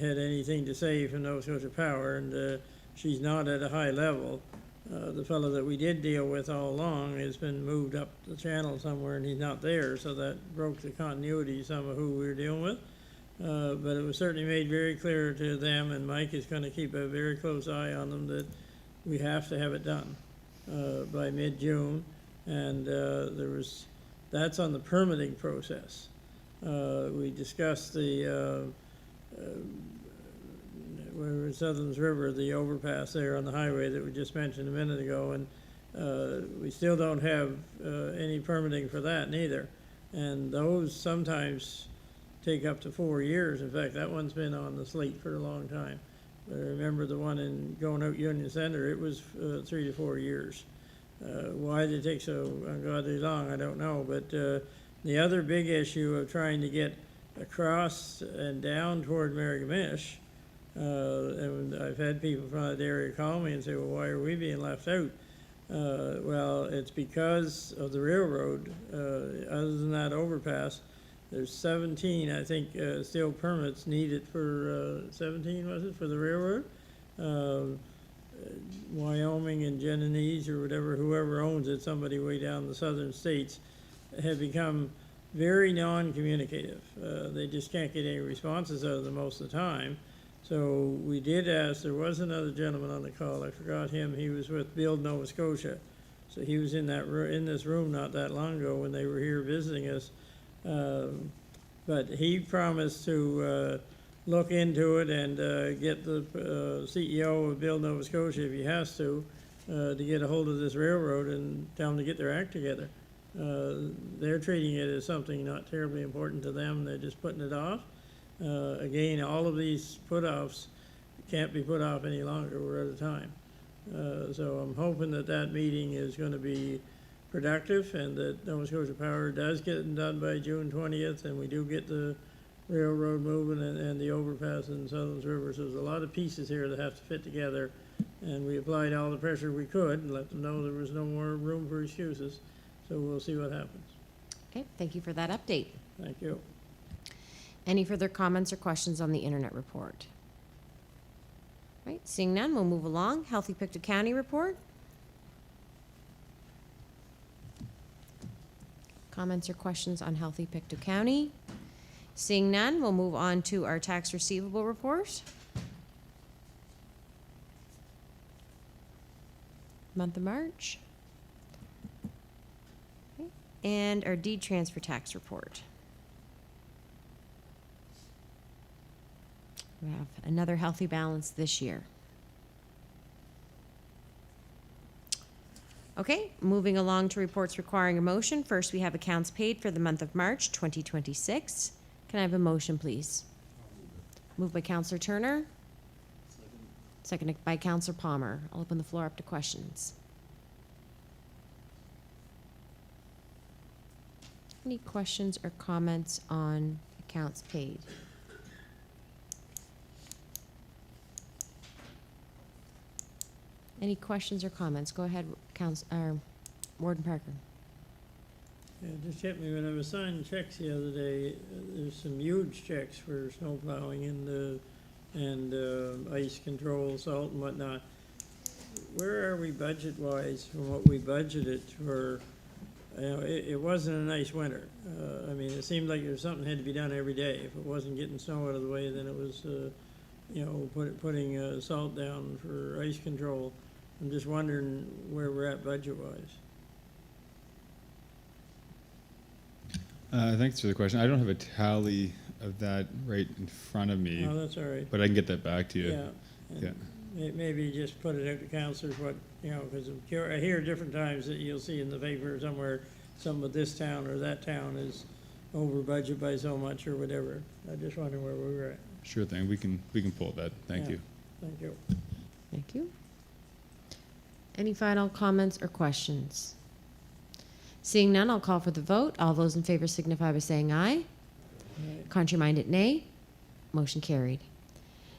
had anything to say from Nova Scotia Power, and she's not at a high level. The fellow that we did deal with all along has been moved up the channel somewhere, and he's not there, so that broke the continuity of some of who we were dealing with. But it was certainly made very clear to them, and Mike is going to keep a very close eye on them, that we have to have it done by mid-June. And that's on the permitting process. We discussed the Southern's River, the overpass there on the highway that we just mentioned a minute ago, and we still don't have any permitting for that neither. And those sometimes take up to 4 years. In fact, that one's been on the slate for a long time. But I remember the one in going out Union Center, it was 3 to 4 years. Why did it take so ungodly long, I don't know. But the other big issue of trying to get across and down toward Merrimack, and I've had people from that area call me and say, well, why are we being left out? Well, it's because of the railroad. Other than that overpass, there's 17, I think, still permits needed for, 17, was it, for the railroad? Wyoming and Genovese or whatever, whoever owns it, somebody way down in the southern states, have become very non-communicative. They just can't get any responses out of them most of the time. So we did ask, there was another gentleman on the call, I forgot him, he was with Build Nova Scotia. So he was in that in this room not that long ago when they were here visiting us. But he promised to look into it and get the CEO of Build Nova Scotia, if he has to get a hold of this railroad and tell them to get their act together. They're treating it as something not terribly important to them. They're just putting it off. Again, all of these put-offs can't be put off any longer. We're out of time. So I'm hoping that that meeting is going to be productive and that Nova Scotia Power does get it done by June 20th and we do get the railroad moving and the overpass in Southern River. So there's a lot of pieces here that have to fit together. And we applied all the pressure we could and let them know there was no more room for excuses. So we'll see what happens. Okay, thank you for that update. Thank you. Any further comments or questions on the internet report? Right, seeing none, we'll move along. Healthy Pictou County report. Comments or questions on Healthy Pictou County? Seeing none, we'll move on to our tax receivable report. Month of March. Okay, and our deed transfer tax report. We have another healthy balance this year. Okay, moving along to reports requiring a motion. First, we have accounts paid for the month of March 2026. Can I have a motion, please? Moved by Councillor Turner. Seconded by Councillor Palmer. I'll open the floor up to questions. Any questions or comments on accounts paid? Any questions or comments? Go ahead, Warden Parker. Yeah, just hit me when I was signing checks the other day. There's some huge checks for snow plowing and ice control, salt and whatnot. Where are we budget-wise from what we budgeted for? You know, it wasn't a nice winter. I mean, it seemed like there was something had to be done every day. If it wasn't getting snow out of the way, then it was, you know, putting salt down for ice control. I'm just wondering where we're at budget-wise. Thanks for the question. I don't have a tally of that right in front of me. Oh, that's all right. But I can get that back to you. Yeah. Yeah. Maybe just put it out to councilors what, you know, because I hear different times that you'll see in the paper somewhere, some of this town or that town is over budget by so much or whatever. I just wonder where we were at. Sure thing. We can pull that. Thank you. Thank you. Thank you. Any final comments or questions? Seeing none, I'll call for the vote. All those in favor signify by saying aye. Contrary-minded, nay. Motion carried.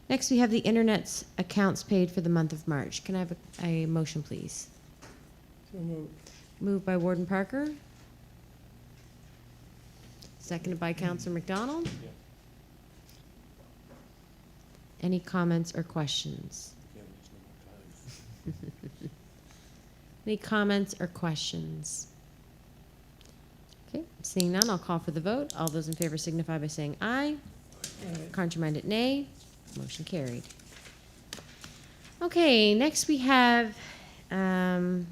Next, we have the Internet's accounts paid for the month of March. Can I have a motion, please? So moved. Moved by Warden Parker. Seconded by Councillor MacDonald. Any comments or questions? Any comments or questions? Okay, seeing none, I'll call for the vote. All those in favor signify by saying aye. Contrary-minded, nay. Motion carried. Okay, next we have an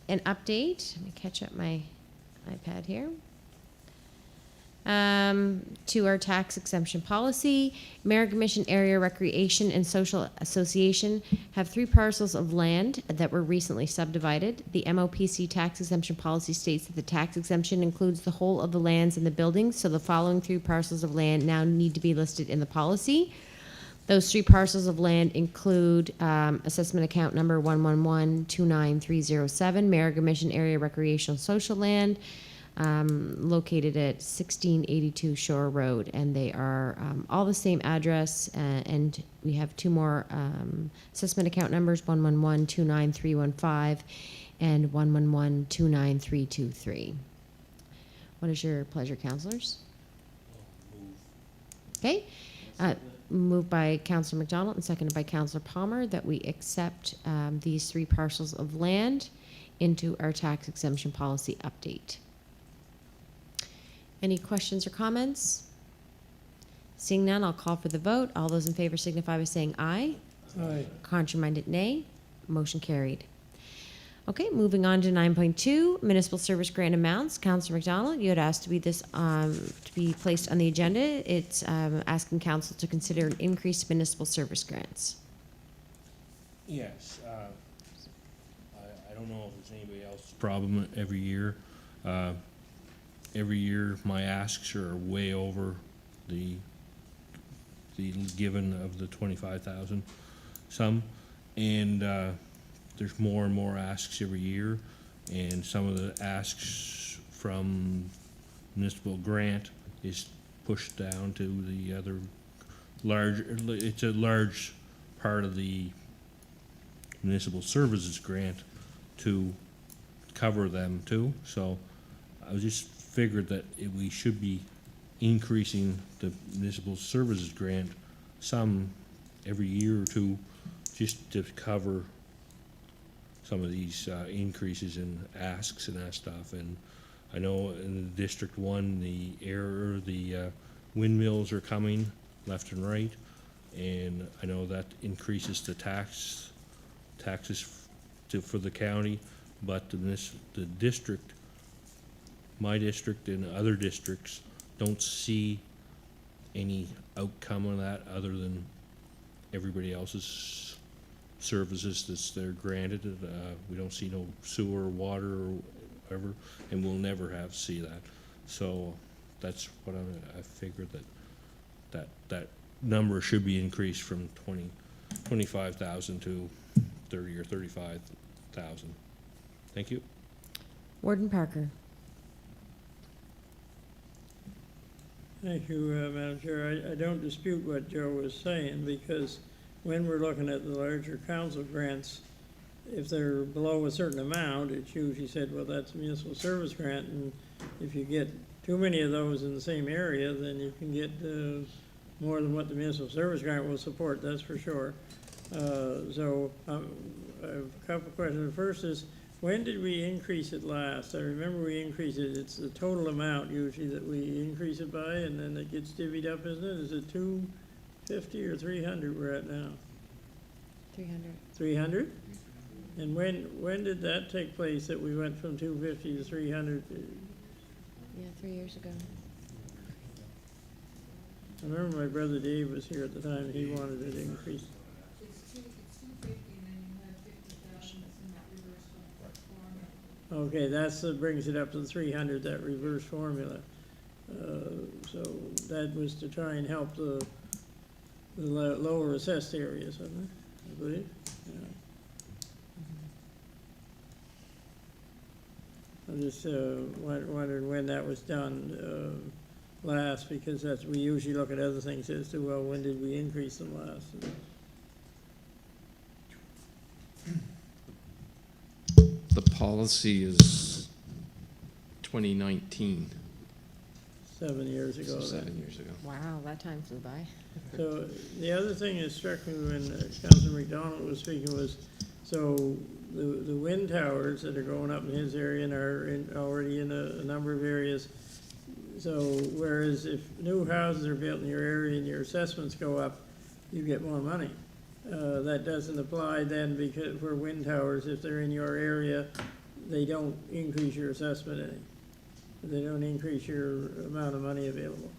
update. Let me catch up my iPad here. To our tax exemption policy. American Mission Area Recreation and Social Association have 3 parcels of land that were recently subdivided. The MOPC tax exemption policy states that the tax exemption includes the whole of the lands and the buildings, so the following 3 parcels of land now need to be listed in the policy. Those 3 parcels of land include assessment account number 111-29307, American Mission Area Recreational Social Land, located at 1682 Shore Road, and they are all the same address, and we have 2 more assessment account numbers, 111-29315 and 111-29323. What is your pleasure, councillors? Okay. Moved by Councillor MacDonald and seconded by Councillor Palmer that we accept these 3 parcels of land into our tax exemption policy update. Any questions or comments? Seeing none, I'll call for the vote. All those in favor signify by saying aye. Aye. Contrary-minded, nay. Motion carried. Okay, moving on to 9.2, municipal service grant amounts. Councillor MacDonald, you had asked to be placed on the agenda. It's asking council to consider an increased municipal service grants. Yes, I don't know if there's anybody else's problem every year. Every year, my asks are way over the given of the 25,000 some, and there's more and more asks every year, and some of the asks from municipal grant is pushed down to the other it's a large part of the municipal services grant to cover them too. So I just figured that we should be increasing the municipal services grant some every year or two just to cover some of these increases in asks and that stuff. And I know in District 1, the windmills are coming left and right, and I know that increases the taxes for the county, but the district, my district and other districts don't see any outcome of that other than everybody else's services they're granted. We don't see no sewer, water, or whatever, and we'll never see that. So that's what I figured that number should be increased from 25,000 to 30 or 35,000. Thank you. Warden Parker. Thank you, Madam Chair. I don't dispute what Joe was saying, because when we're looking at the larger council grants, if they're below a certain amount, it's usually said, well, that's a municipal service grant, and if you get too many of those in the same area, then you can get more than what the municipal service grant will support, that's for sure. So I have a couple of questions. The first is, when did we increase it last? I remember we increased it, it's the total amount usually that we increase it by, and then it gets divvied up, isn't it? Is it 250 or 300 we're at now? 300. 300? And when did that take place, that we went from 250 to 300? Yeah, 3 years ago. I remember my brother Dave was here at the time, he wanted it increased. It's 250, and then you have 50,000 that's in that reverse formula. Okay, that brings it up to the 300, that reverse formula. So that was to try and help the lower assessed areas, wasn't it, I believe? Yeah. I just wondered when that was done last, because we usually look at other things as to, well, when did we increase them last? The policy is 2019, 7 years ago. so then. 7 years ago. Wow, that time flew by. So the other thing that struck me when Councilor MacDonald was speaking was, so the wind towers that are going up in his area and are already in a number of areas. So whereas if new houses are built in your area and your assessments go up, you get more money. That doesn't apply then, because for wind towers, if they're in your area, they don't increase your assessment any. They don't increase your amount of money available,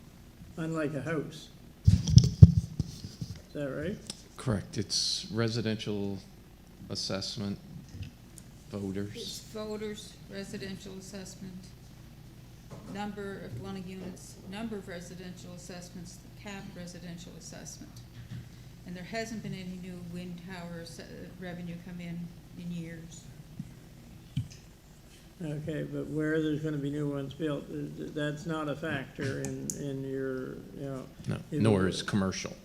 unlike a house. Is that right? Correct. It's residential assessment, It's voters. voters, residential assessment, number of dwelling units, number of residential assessments, the cap residential assessment. And there hasn't been any new wind tower revenue come in years. Okay, but where there's gonna be new ones built, that's not a factor in your, you know. No, you nor know, is commercial.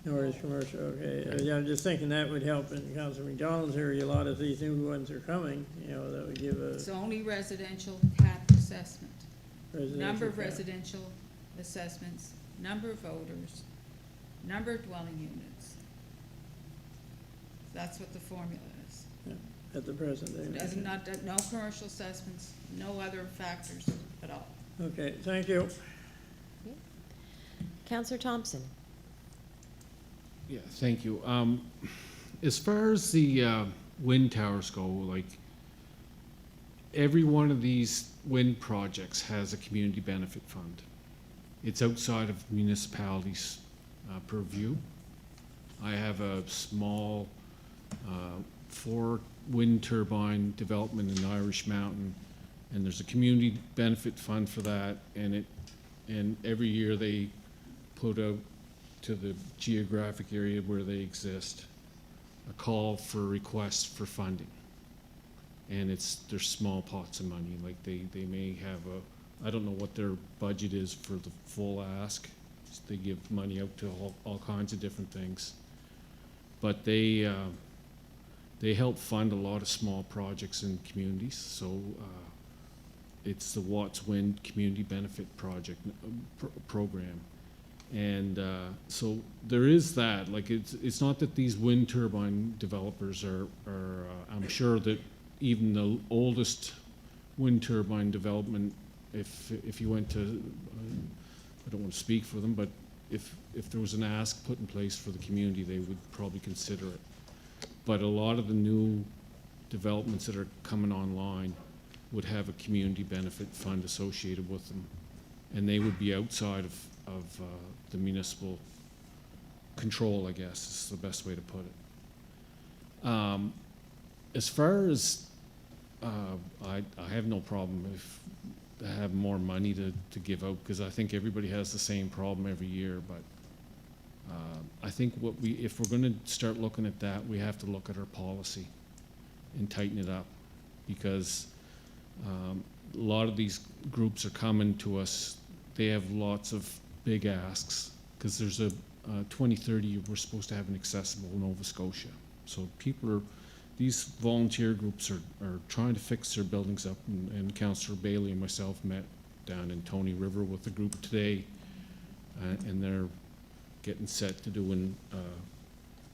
Nor is commercial, okay. Yeah, I'm just thinking that would help in Councilor MacDonald's area, a lot of these new ones are coming, you know, that would give a It's only residential cap assessment. residential. Number of cap. residential assessments, number of voters, number of dwelling units. That's what the formula is. At the present It day. doesn't, not, no commercial assessments, no other factors at all. Okay, thank you. Counselor Thompson? Yeah, thank you. As far as the wind towers go, like, every one of these wind projects has a community benefit fund. It's outside of municipalities' purview. I have a small 4 wind turbine development in Irish Mountain, and there's a community benefit fund for that, and every year they put out to the geographic area where they exist a call for requests for funding. And there's small pots of money, like they may have I don't know what their budget is for the full ask. They give money out to all kinds of different things. But they help fund a lot of small projects in communities. So it's the Watts Wind Community Benefit Project program. And so there is that. Like, it's not that these wind turbine developers are I'm sure that even the oldest wind turbine development, if you went to, I don't want to speak for them, but if there was an ask put in place for the community, they would probably consider it. But a lot of the new developments that are coming online would have a community benefit fund associated with them, and they would be outside of the municipal control, I guess is the best way to put it. As far as I have no problem if they have more money to give out, because I think everybody has the same problem every year. But I think if we're going to start looking at that, we have to look at our policy and tighten it up, because a lot of these groups are coming to us. They have lots of big asks, because there's a 2030 we're supposed to have an accessible Nova Scotia. So these volunteer groups are trying to fix their buildings up, and Councillor Bailey and myself met down in Tony River with the group today, and they're getting set to do an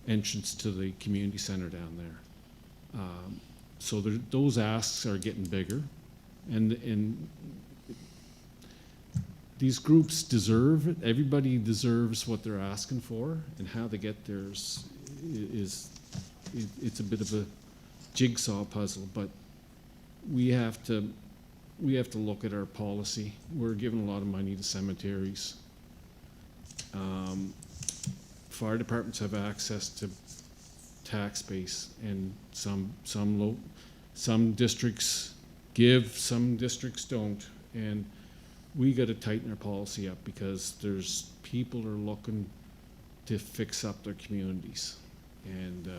entrance to the community center down there. So those asks are getting bigger, and these groups deserve it. Everybody deserves what they're asking for, and how they get theirs it's a bit of a jigsaw puzzle. But we have to look at our policy. We're giving a lot of money to cemeteries. Fire departments have access to tax base, and some districts give, some districts don't, and we got to tighten our policy up, because there's people are looking to fix up their communities. And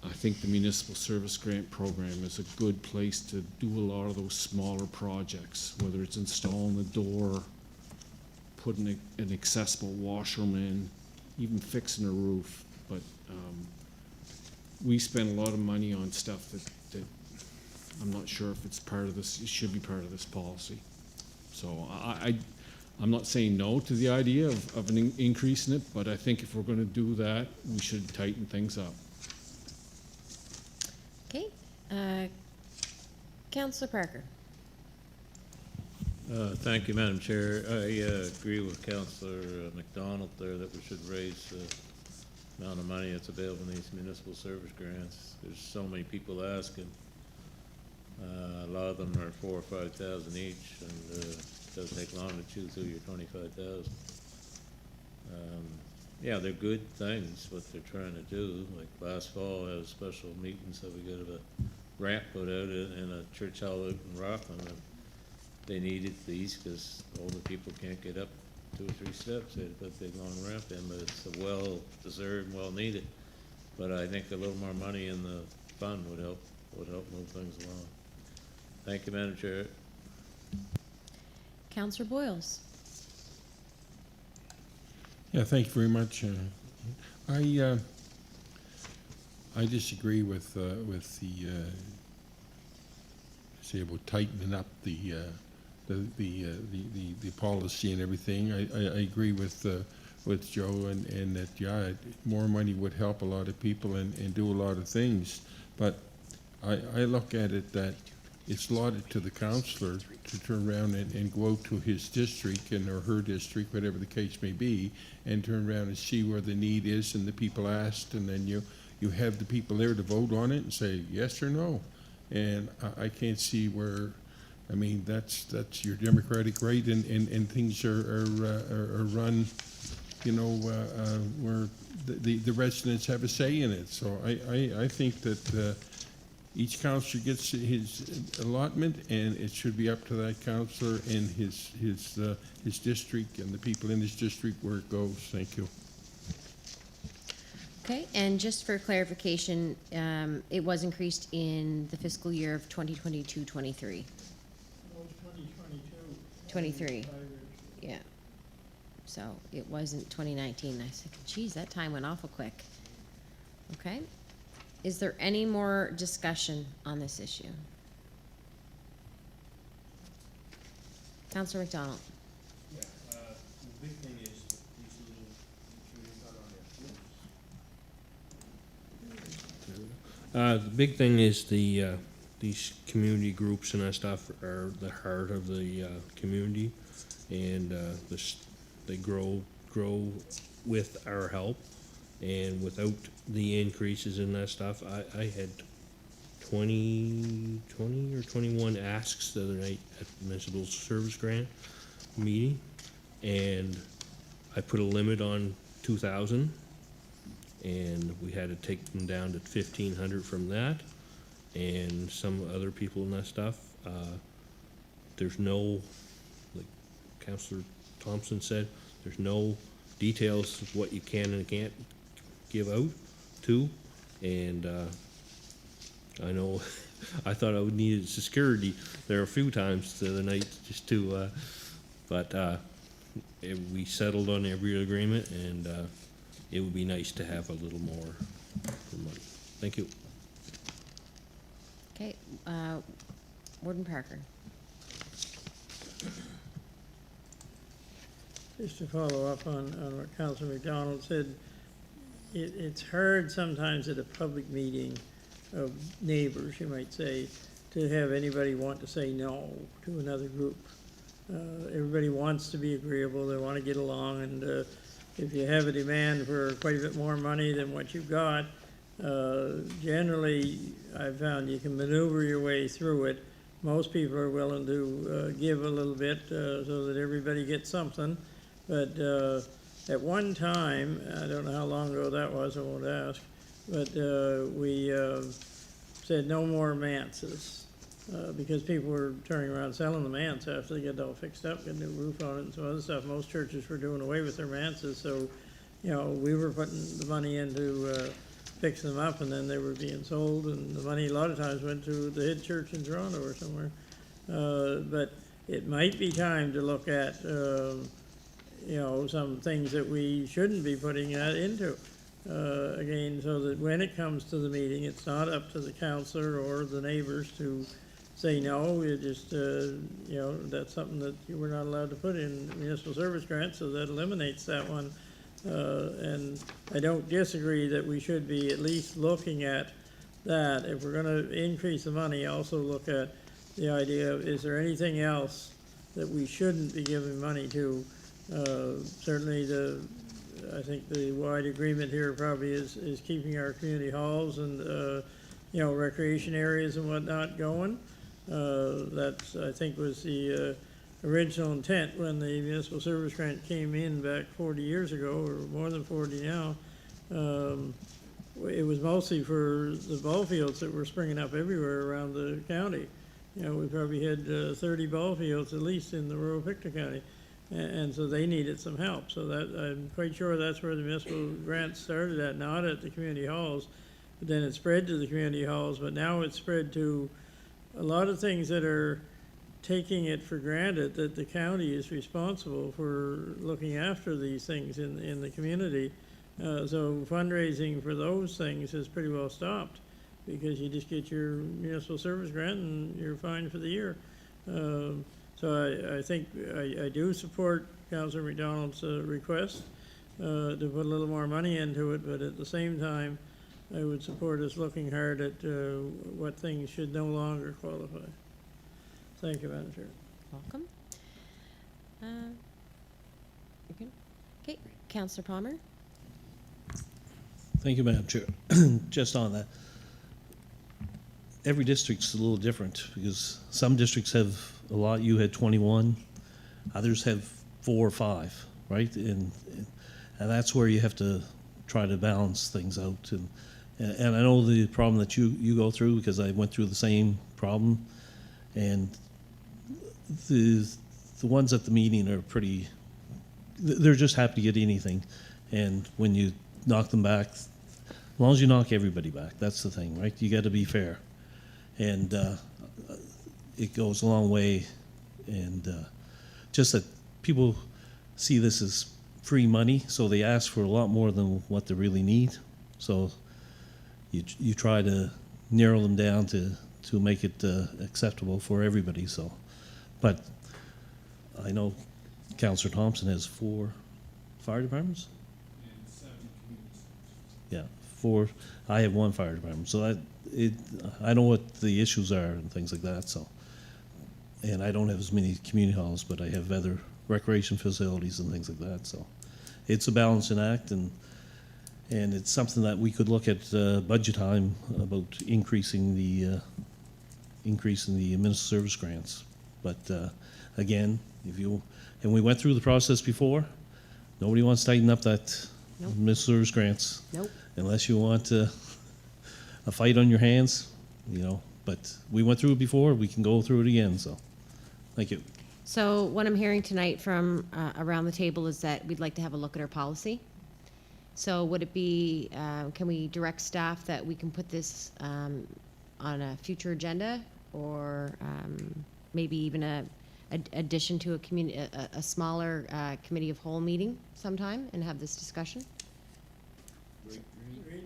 I think the Municipal Service Grant Program is a good place to do a lot of those smaller projects, whether it's installing a door, putting an accessible washroom in, even fixing a roof. But we spend a lot of money on stuff that I'm not sure if it's part of this, it should be part of this policy. So I'm not saying no to the idea of an increase in it, but I think if we're going to do that, we should tighten things up. Okay. Councillor Parker? Thank you, Madam Chair. I agree with Councillor MacDonald there that we should raise the amount of money that's available in these municipal service grants. There's so many people asking. A lot of them are 4,000 or 5,000 each, and it doesn't take long to chew through your 25,000. Yeah, they're good things, what they're trying to do. Like last fall, I had a special meeting, so we got a ramp put out in a church hall out in Rockland. And they needed these because older people can't get up 2 or 3 steps. They had to put a big long ramp in, but it's a well-deserved and well-needed. But I think a little more money in the fund would help move things along. Thank you, Madam Chair. Councillor Boyles? Yeah, thank you very much. I disagree with the say about tightening up the the policy and everything. I agree with Joe and that, yeah, more money would help a lot of people and do a lot of things. But I look at it that it's allotted to the councillor to turn around and go out to his district or her district, whatever the case may be, and turn around and see where the need is and the people asked, and then you have the people there to vote on it and say yes or no. And I can't see where, I mean, that's your democratic right, and things are run, where the residents have a say in it. So I think that each councillor gets his allotment, and it should be up to that councillor and his district and the people in his district where it goes. Thank you. Okay, and just for clarification, it was increased in the fiscal year of 2022-23. 2022. 23, yeah. So it wasn't 2019. I said, geez, that time went awful quick. Okay. Is there any more discussion on this issue? Councillor MacDonald. Yeah, the big thing is these little the big thing is these community groups and that stuff are the heart of the community, and they grow with our help, and without the increases in that stuff, I had 20 or 21 asks the other night at the Municipal Service Grant meeting, and I put a limit on 2,000, and we had to take them down to 1,500 from that, and some other people and that stuff. There's no, like Councillor Thompson said, there's no details of what you can and can't give out to, and I know I thought I would need security there a few times the other night just to, but we settled on every agreement, and it would be nice to have a little more money. Thank you. Okay, Warden Parker. Just to follow up on what Councilor MacDonald said, it's hard sometimes at a public meeting of neighbors, you might say, to have anybody want to say no to another group. Everybody wants to be agreeable, they want to get along, and if you have a demand for quite a bit more money than what you've got, generally, I've found you can maneuver your way through it. Most people are willing to give a little bit so that everybody gets something. But at one time, I don't know how long ago that was, I won't ask, but we said no more manses because people were turning around selling the manse after they get it all fixed up, get a new roof on it and some other stuff. Most churches were doing away with their manses, so we were putting the money into fixing them up, and then they were being sold, and the money a lot of times went to the head church in Toronto or somewhere. But it might be time to look at some things that we shouldn't be putting that into. Again, so that when it comes to the meeting, it's not up to the councillor or the neighbors to say no. You just, that's something that you were not allowed to put in municipal service grant, so that eliminates that one. And I don't disagree that we should be at least looking at that. If we're gonna increase the money, also look at the idea of, is there anything else that we shouldn't be giving money to? Certainly I think the wide agreement here probably is keeping our community halls and, recreation areas and whatnot going. That's, I think, was the original intent when the municipal service grant came in back 40 years ago, or more than 40 now. It was mostly for the ball fields that were springing up everywhere around the county. We probably had 30 ball fields at least in the rural Pictou County. And so they needed some help. So that I'm quite sure that's where the municipal grant started at, not at the community halls. But then it spread to the community halls, but now it's spread to a lot of things that are taking it for granted that the county is responsible for looking after these things in the community. So fundraising for those things has pretty well stopped because you just get your municipal service grant and you're fine for the year. So I think I do support Councillor MacDonald's request to put a little more money into it, but at the same time, I would support us looking hard at what things should no longer qualify. Thank you, Madam Chair. Welcome. Okay, Councillor Palmer? Thank you, Madam Chair. Just on that, every district's a little different because some districts have a lot. You had 21, others have 4 or 5, right? And that's where you have to try to balance things out. And I know the problem that you go through because I went through the same problem. And the ones at the meeting are pretty, they're just happy to get anything. And when you knock them back, as long as you knock everybody back, that's the thing, right? You got to be fair. And it goes a long way. And just that people see this as free money, so they ask for a lot more than what they really need. So you try to narrow them down to make it acceptable for everybody. So, but I know Councillor Thompson has 4 fire departments. And 7 community centers. Yeah, 4. I have 1 fire department, so I know what the issues are and things like that. So, and I don't have as many community halls, but I have other recreation facilities and things like that. So, it's a balancing act, and it's something that we could look at budget time about increasing the municipal service grants. But again, and we went through the process before. Nobody wants to tighten up that Nope. municipal service grants. Nope. Unless you want a fight on your hands, but we went through it before, we can go through it again, so, thank you. So what I'm hearing tonight from around the table is that we'd like to have a look at our policy. So would it be, can we direct staff that we can put this on a future agenda, or maybe even a addition to a smaller committee of whole meeting sometime and have this discussion?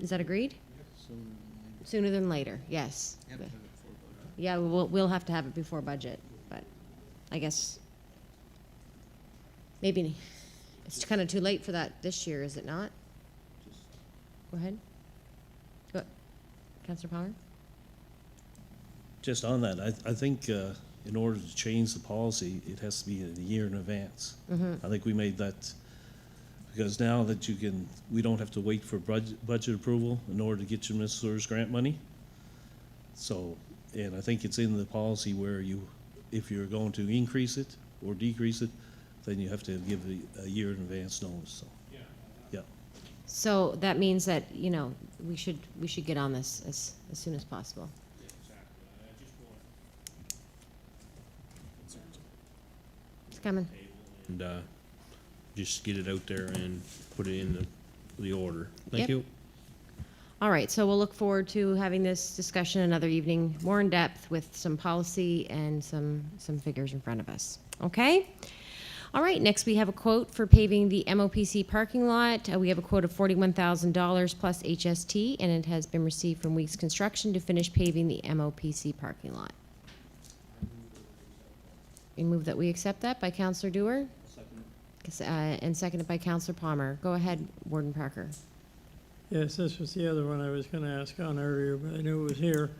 Is that agreed? Sooner than later, yes. Yeah, we'll have to have it before budget, but I guess maybe it's kind of too late for that this year, is it not? Go ahead. Go, Councillor Palmer? Just on that, I think in order to change the policy, it has to be a year in advance. I think we made that, because now that we don't have to wait for budget approval in order to get your municipal service grant money. So, and I think it's in the policy where if you're going to increase it or decrease it, then you have to give a year in advance notice, so. Yeah. So that means that, we should get on this as soon as possible. It's coming. And just get it out there and put it in the order. Thank Yep. you. All right, so we'll look forward to having this discussion another evening, more in depth with some policy and some figures in front of us. Okay? All right, next we have a quote for paving the MOPC parking lot. We have a quote of $41,000 plus HST, and it has been received from Weeks Construction to finish paving the MOPC parking lot. We move that we accept that by Councillor Dewar. And seconded by Councillor Palmer. Go ahead, Warden Parker. Yes, this was the other one I was going to ask on earlier, but I knew it was here.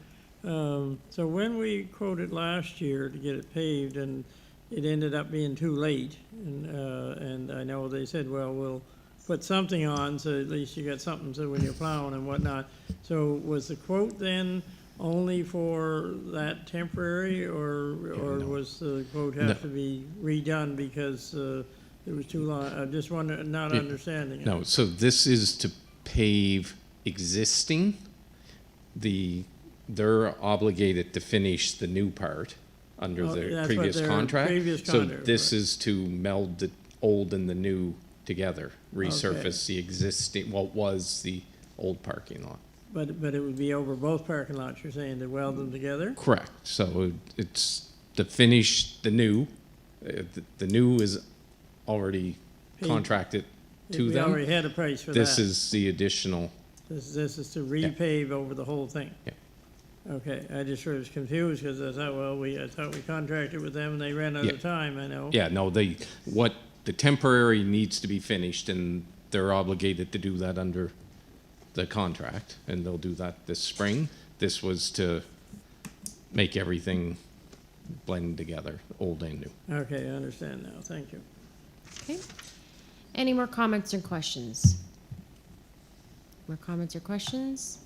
So when we quoted last year to get it paved, and it ended up being too late, and I know they said, well, we'll put something on, so at least you got something so when you're plowing and whatnot. So was the quote then only for that temporary, or was the quote have to be redone because it was too long? I just wonder, not understanding it. No, so this is to pave existing. They're obligated to finish the new part under Oh, the that's what previous their contract. previous So contract, this right. is to meld the old and the new together, resurface the existing, what was the old parking lot. But it would be over both parking lots, you're saying, to weld them together? Correct. So it's to finish the new. The new is already Paid. contracted to We them. already had a price for that. This is the additional. This is to repave over the whole thing? Yeah. Okay, I just was confused because I thought, I thought we contracted with them and they ran out Yeah. of time, I know. Yeah, no, the temporary needs to be finished, and they're obligated to do that under the contract, and they'll do that this spring. This was to make everything blend together, old and new. Okay, I understand now, thank you. Okay. Any more comments or questions? More comments or questions?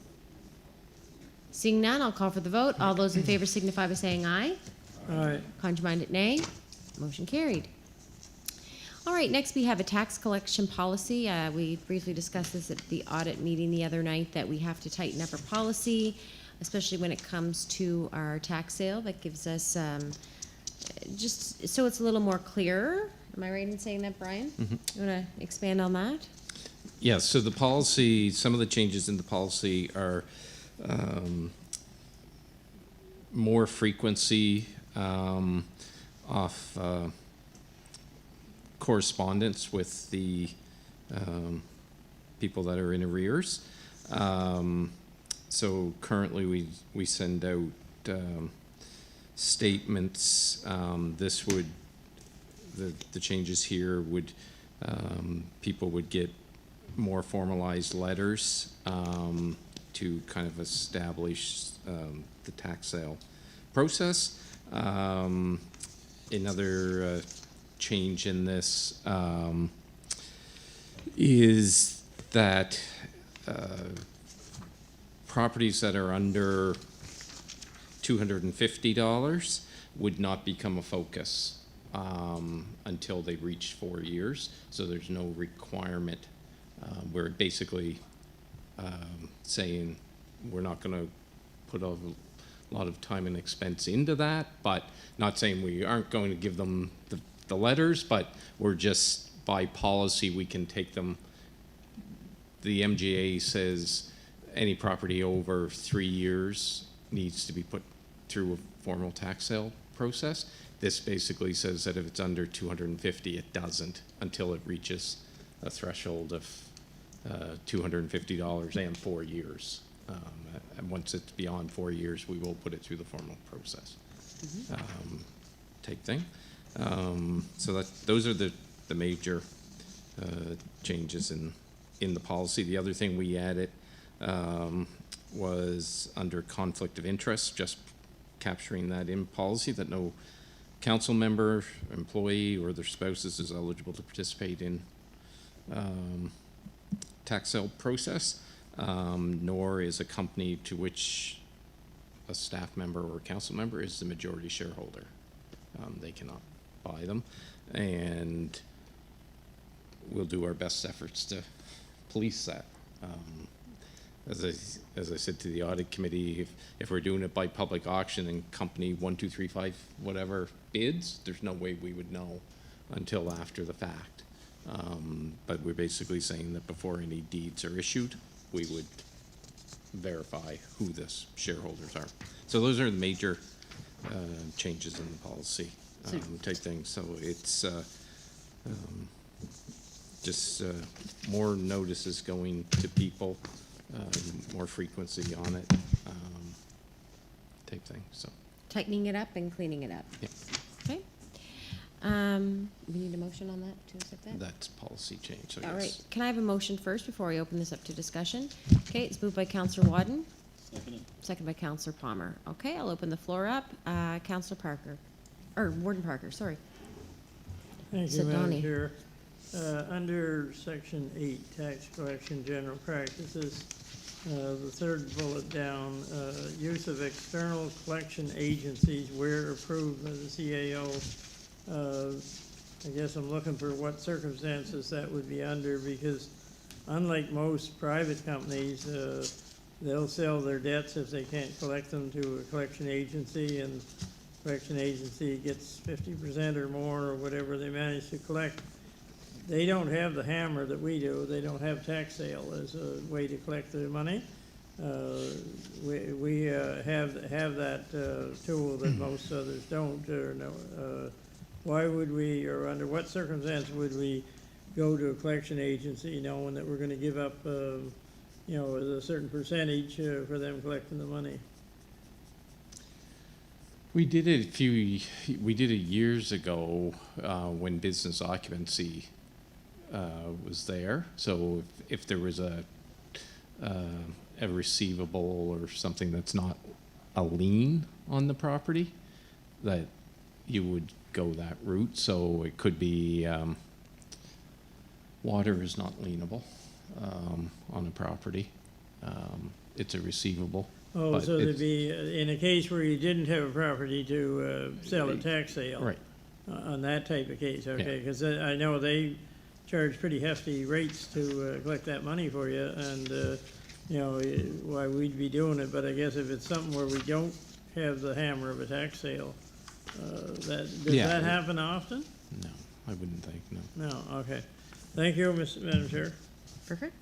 Seeing none, I'll call for the vote. All those in favor signify by saying aye. All right, Contrary-minded, nay. Motion carried. All right, next we have a tax collection policy. We briefly discussed this at the audit meeting the other night, that we have to tighten up our policy, especially when it comes to our tax sale. That gives us, just so it's a little more clear. Am I right in saying that, Brian? Mhm. You want to expand on that? Yeah, so the policy, some of the changes in the policy are more frequency off correspondence with the people that are in arrears. So currently we send out statements. This would, the changes here would, people would get more formalized letters to kind of establish the tax sale process. Another change in this is that properties that are under $250 would not become a focus until they reach 4 years. So there's no requirement. We're basically saying we're not going to put a lot of time and expense into that, but not saying we aren't going to give them the letters, but we're just, by policy, we can take them. The MGA says any property over 3 years needs to be put through a formal tax sale process. This basically says that if it's under 250, it doesn't until it reaches a threshold of $250 and 4 years. And once it's beyond 4 years, we will put it through the formal process type thing. So those are the major changes in the policy. The other thing we added was under conflict of interest, just capturing that in policy, that no council member, employee, or their spouses is eligible to participate in tax sale process, nor is a company to which a staff member or council member is the majority shareholder. They cannot buy them, and we'll do our best efforts to police that. As I said to the audit committee, if we're doing it by public auction and company 1, 2, 3, 5, whatever bids, there's no way we would know until after the fact. But we're basically saying that before any deeds are issued, we would verify who the shareholders are. So those are the major changes in the policy type thing. So it's just more notices going to people, more frequency on it type thing. So Tightening it up and cleaning it up. yeah, Okay. We need a motion on that to accept that? that's policy change. So All yes. right, can I have a motion first before I open this up to discussion? Okay, it's moved by Councillor Warden. Second by Councillor Palmer. Okay, I'll open the floor up. Councillor Parker, or Warden Parker, sorry. thank you, Madam Sidoni. Chair. Under section 8, tax collection general practices, the third bullet down, use of external collection agencies where approved by the CAO. I guess I'm looking for what circumstances that would be under, because unlike most private companies, they'll sell their debts if they can't collect them to a collection agency, and collection agency gets 50% or more or whatever they manage to collect. They don't have the hammer that we do. They don't have tax sale as a way to collect their money. We have that tool that most others don't. Or no. Why would we, or under what circumstance would we go to a collection agency knowing that we're going to give up, a certain percentage for them collecting the money? We did it years ago when business occupancy was there. So if there was a receivable or something that's not a lien on the property, that you would go that route. So it could be water is not lienable on a property. It's a receivable. Oh, but so there'd it's- be, in a case where you didn't have a property to sell at tax sale? Right. On that type of case, okay, because I know they charge pretty hefty rates to collect that money for you, and, you know, why we'd be doing it, but I guess if it's something where we don't have the hammer of a tax sale, does Yeah. that happen often? No, I wouldn't think, no. No, okay. Thank you, Madam Chair. Perfect.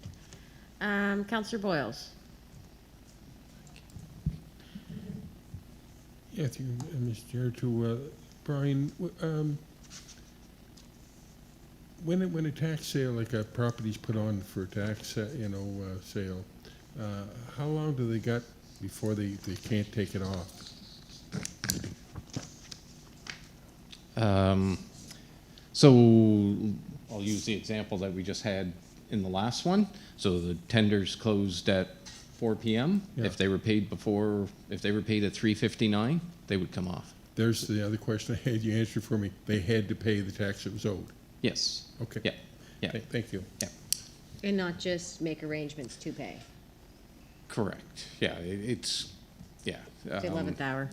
Councillor Boyles. Yeah, through Mr. Chair, to Brian, when a tax sale, like a property's put on for a tax, sale, how long do they got before they can't take it off? So I'll use the example that we just had in the last one. So the tenders closed at 4 p.m. Yeah. If they were paid at 3:59, they would come off. There's the other question I had. You answered for me. They had to pay the tax that was owed. Yes. Okay. Yeah. Yeah. Thank you. Yeah. And not just make arrangements to pay. Correct. Yeah. It's yeah. The 11th hour.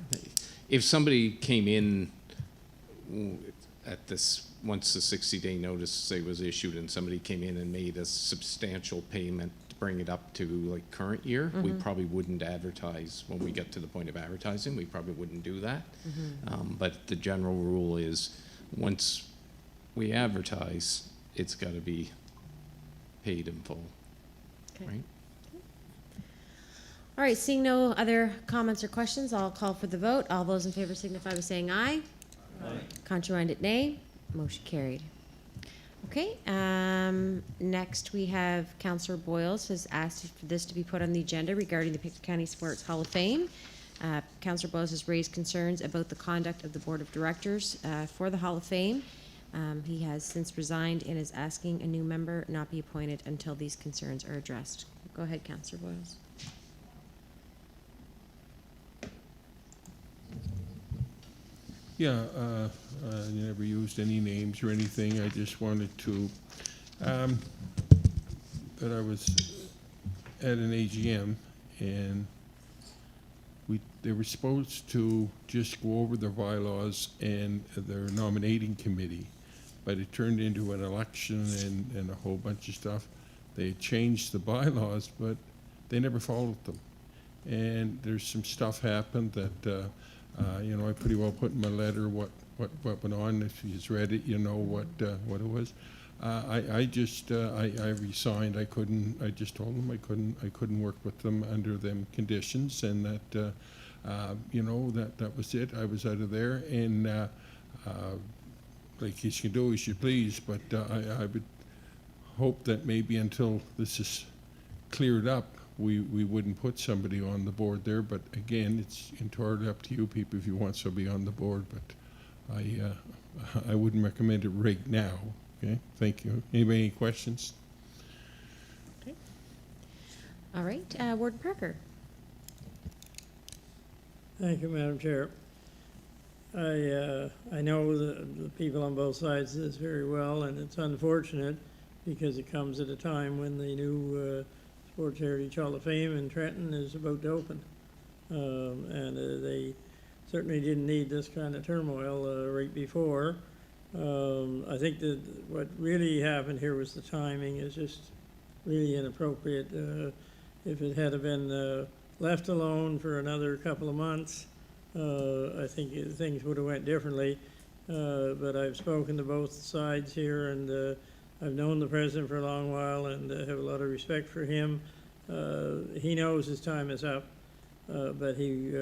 If somebody came in at this, once the 60-day notice, say, was issued, and somebody came in and made a substantial payment to bring it up to like current year, we probably wouldn't advertise. When we get to the point of advertising, we probably wouldn't do that. But the general rule is, once we advertise, it's got to be paid in full. Okay. Right? All right, seeing no other comments or questions, I'll call for the vote. All those in favor signify by saying aye. Aye. Contrary-minded, nay. Motion carried. Okay, next we have Councillor Boyles has asked for this to be put on the agenda regarding the Pictou County Sports Hall of Fame. Councillor Boyles has raised concerns about the conduct of the Board of Directors for the Hall of Fame. He has since resigned and is asking a new member not be appointed until these concerns are addressed. Go ahead, Councillor Boyles. Yeah, I never used any names or anything. I just wanted to, that I was at an AGM and they were supposed to just go over their bylaws and their nominating committee, but it turned into an election and a whole bunch of stuff. They had changed the bylaws, but they never followed them. And there's some stuff happened that, I pretty well put in my letter what went on. If you've read it, you know what it was. I resigned. I just told them I couldn't work with them under them conditions, and that that was it. I was out of there, and like you can do as you please. But I would hope that maybe until this is cleared up, we wouldn't put somebody on the board there. But again, it's entirely up to you people if you want somebody on the board. But I wouldn't recommend it right now. Okay, thank you. Anybody any questions? Okay. All right, Warden Parker. Thank you, Madam Chair. I know the people on both sides of this very well, and it's unfortunate because it comes at a time when the new Sports Heritage Hall of Fame in Trenton is about to open. And they certainly didn't need this kind of turmoil right before. I think that what really happened here was the timing is just really inappropriate. If it had been left alone for another couple of months, I think things would have went differently. But I've spoken to both sides here, and I've known the president for a long while and have a lot of respect for him. He knows his time is up, but he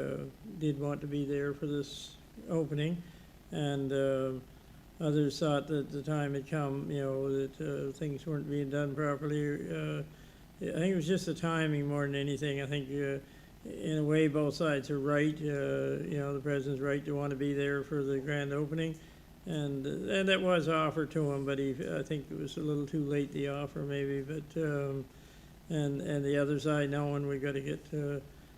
did want to be there for this opening, and others thought that the time had come, that things weren't being done properly. I think it was just the timing more than anything. I think in a way, both sides are right. You know, the president's right to want to be there for the grand opening. And that was offered to him, but I think it was a little too late, the offer maybe, but, and the other side knowing we gotta get,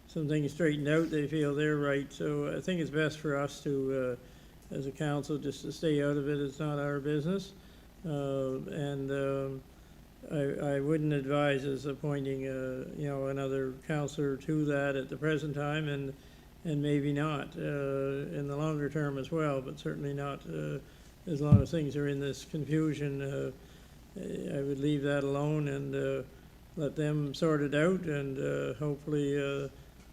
some things straightened out, they feel they're right, so I think it's best for us to, as a council, just to stay out of it, it's not our business. I wouldn't advise us appointing, you know, another counselor to that at the present time, and maybe not in the longer term as well, but certainly not as long as things are in this confusion. I would leave that alone and let them sort it out, and hopefully,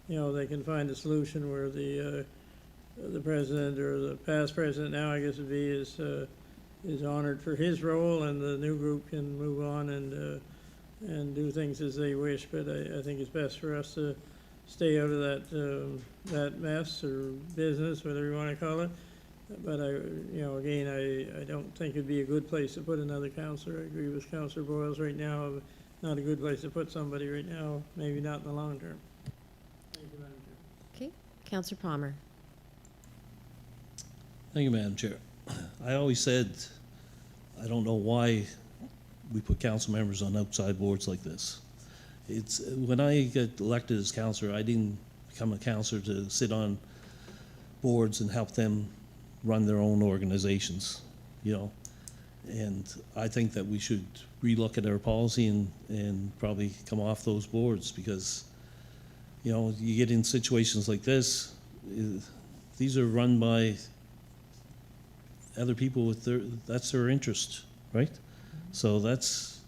you know, they can find a solution where the president, or the past president now, I guess would be, is honored for his role, and the new group can move on and do things as they wish. But I think it's best for us to stay out of that mess or business, whatever you want to call it. But you know, again, I don't think it'd be a good place to put another counselor. I agree with Councillor Boyles right now. Not a good place to put somebody right now, maybe not in the long term. Thank you, Madam Chair. Okay, Councillor Palmer. Thank you, Madam Chair. I always said, I don't know why we put council members on outside boards like this. It's, when I got elected as councillor, I didn't become a councillor to sit on boards and help them run their own organizations, you know. And I think that we should relook at our policy and probably come off those boards, because, you know, you get in situations like this, these are run by other people with that's their interest, right? So that's,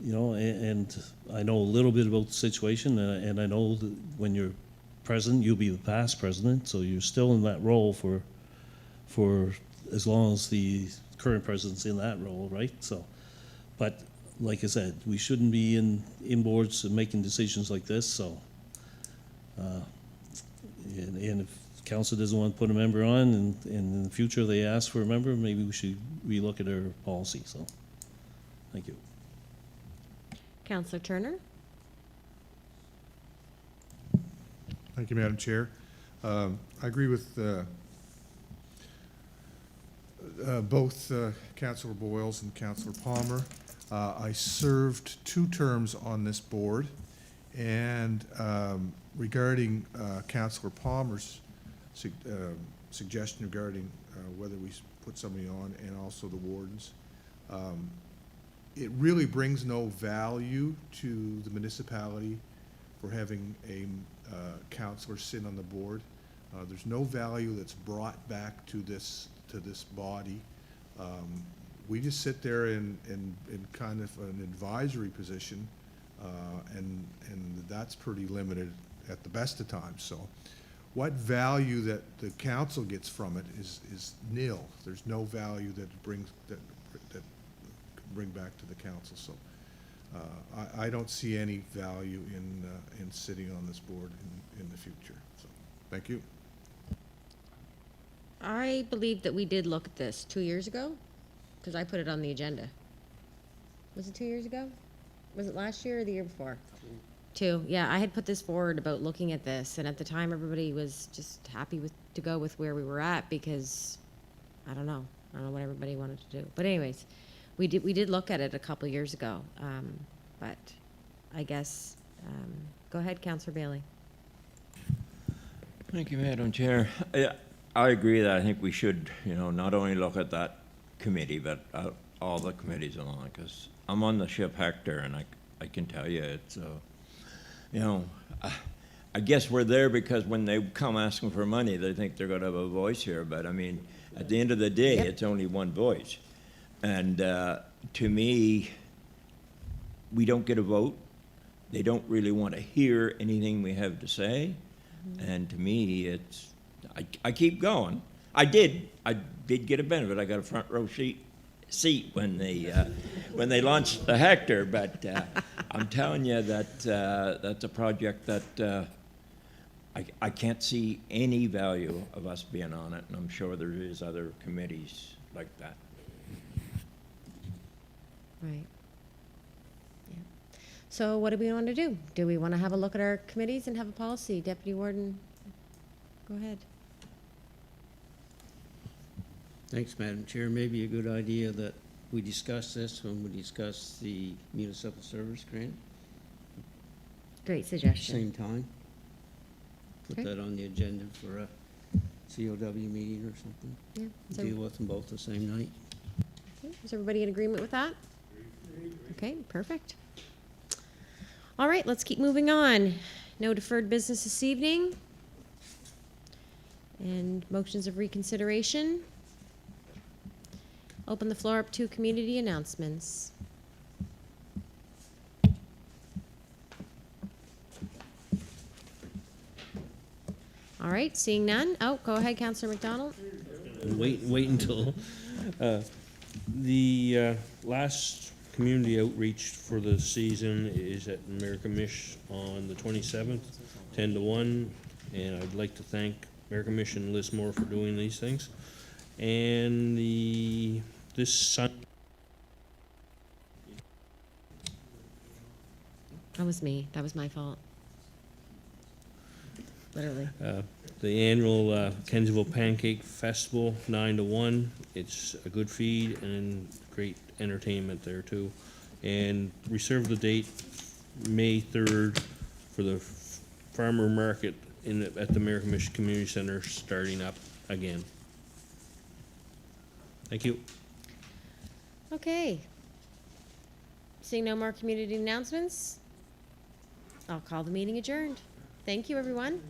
you know, and I know a little bit about the situation, and I know that when you're president, you'll be the past president, so you're still in that role for as long as the current president's in that role, right? So, but like I said, we shouldn't be in boards and making decisions like this. So, and if council doesn't want to put a member on, and in the future they ask for a member, maybe we should relook at our policy. So, thank you. Councillor Turner. Thank you, Madam Chair. I agree with both Councillor Boyles and Councillor Palmer. I served 2 terms on this board, and regarding Councillor Palmer's suggestion regarding whether we put somebody on, and also the wardens, it really brings no value to the municipality for having a councillor sit on the board. There's no value that's brought back to this body. We just sit there in kind of an advisory position, and that's pretty limited at the best of times. So what value that the council gets from it is nil. There's no value that it brings that can bring back to the council. So I don't see any value in sitting on this board in the future. So thank you. I believe that we did look at this 2 years ago, because I put it on the agenda. Was it 2 years ago? Was it last year or the year before? 2. Yeah, I had put this forward about looking at this, and at the time everybody was just happy to go with where we were at, because I don't know what everybody wanted to do. But anyways, we did look at it a couple years ago, but I guess go ahead, Councillor Bailey. Thank you, Madam Chair. I agree that I think we should, you know, not only look at that committee, but all the committees along, because I'm on the ship Hector, and I can tell you it's, you know, I guess we're there because when they come asking for money, they think they're going to have a voice here. But I mean, at the end of the day, it's only one voice. And to me, we don't get a vote. They don't really want to hear anything we have to say. And to me, it's, I keep going. I did get a benefit. I got a front row seat when they launched the Hector. But I'm telling you that that's a project that I can't see any value of us being on it, and I'm sure there is other committees like that. Right. Yeah. So what do we want to do? Do we want to have a look at our committees and have a policy? Deputy Warden, go ahead. Thanks, Madam Chair. Maybe a good idea that we discuss this when we discuss the municipal service grant, Great suggestion. same time. Put Okay. that on the agenda for a COW meeting or something. Yeah. So, Deal with them both the same night. okay, is everybody in agreement with that? Okay, perfect. All right, let's keep moving on. No deferred business this evening. And motions of reconsideration. Open the floor up to community announcements. All right, seeing none. Oh, go ahead, Councillor MacDonald. Wait until, the last community outreach for the season is at American Mish on the 27th, 10 to 1, and I'd like to thank American Mish and Liz Moore for doing these things. And this Sunday, That was me. That was my fault. Literally. the annual Kensville Pancake Festival, 9 to 1. It's a good feed and great entertainment there too. And reserve the date, May 3rd, for the farmer market at the American Mission Community Center, starting up again. Thank you. Okay. Seeing no more community announcements, I'll call the meeting adjourned. Thank you, everyone.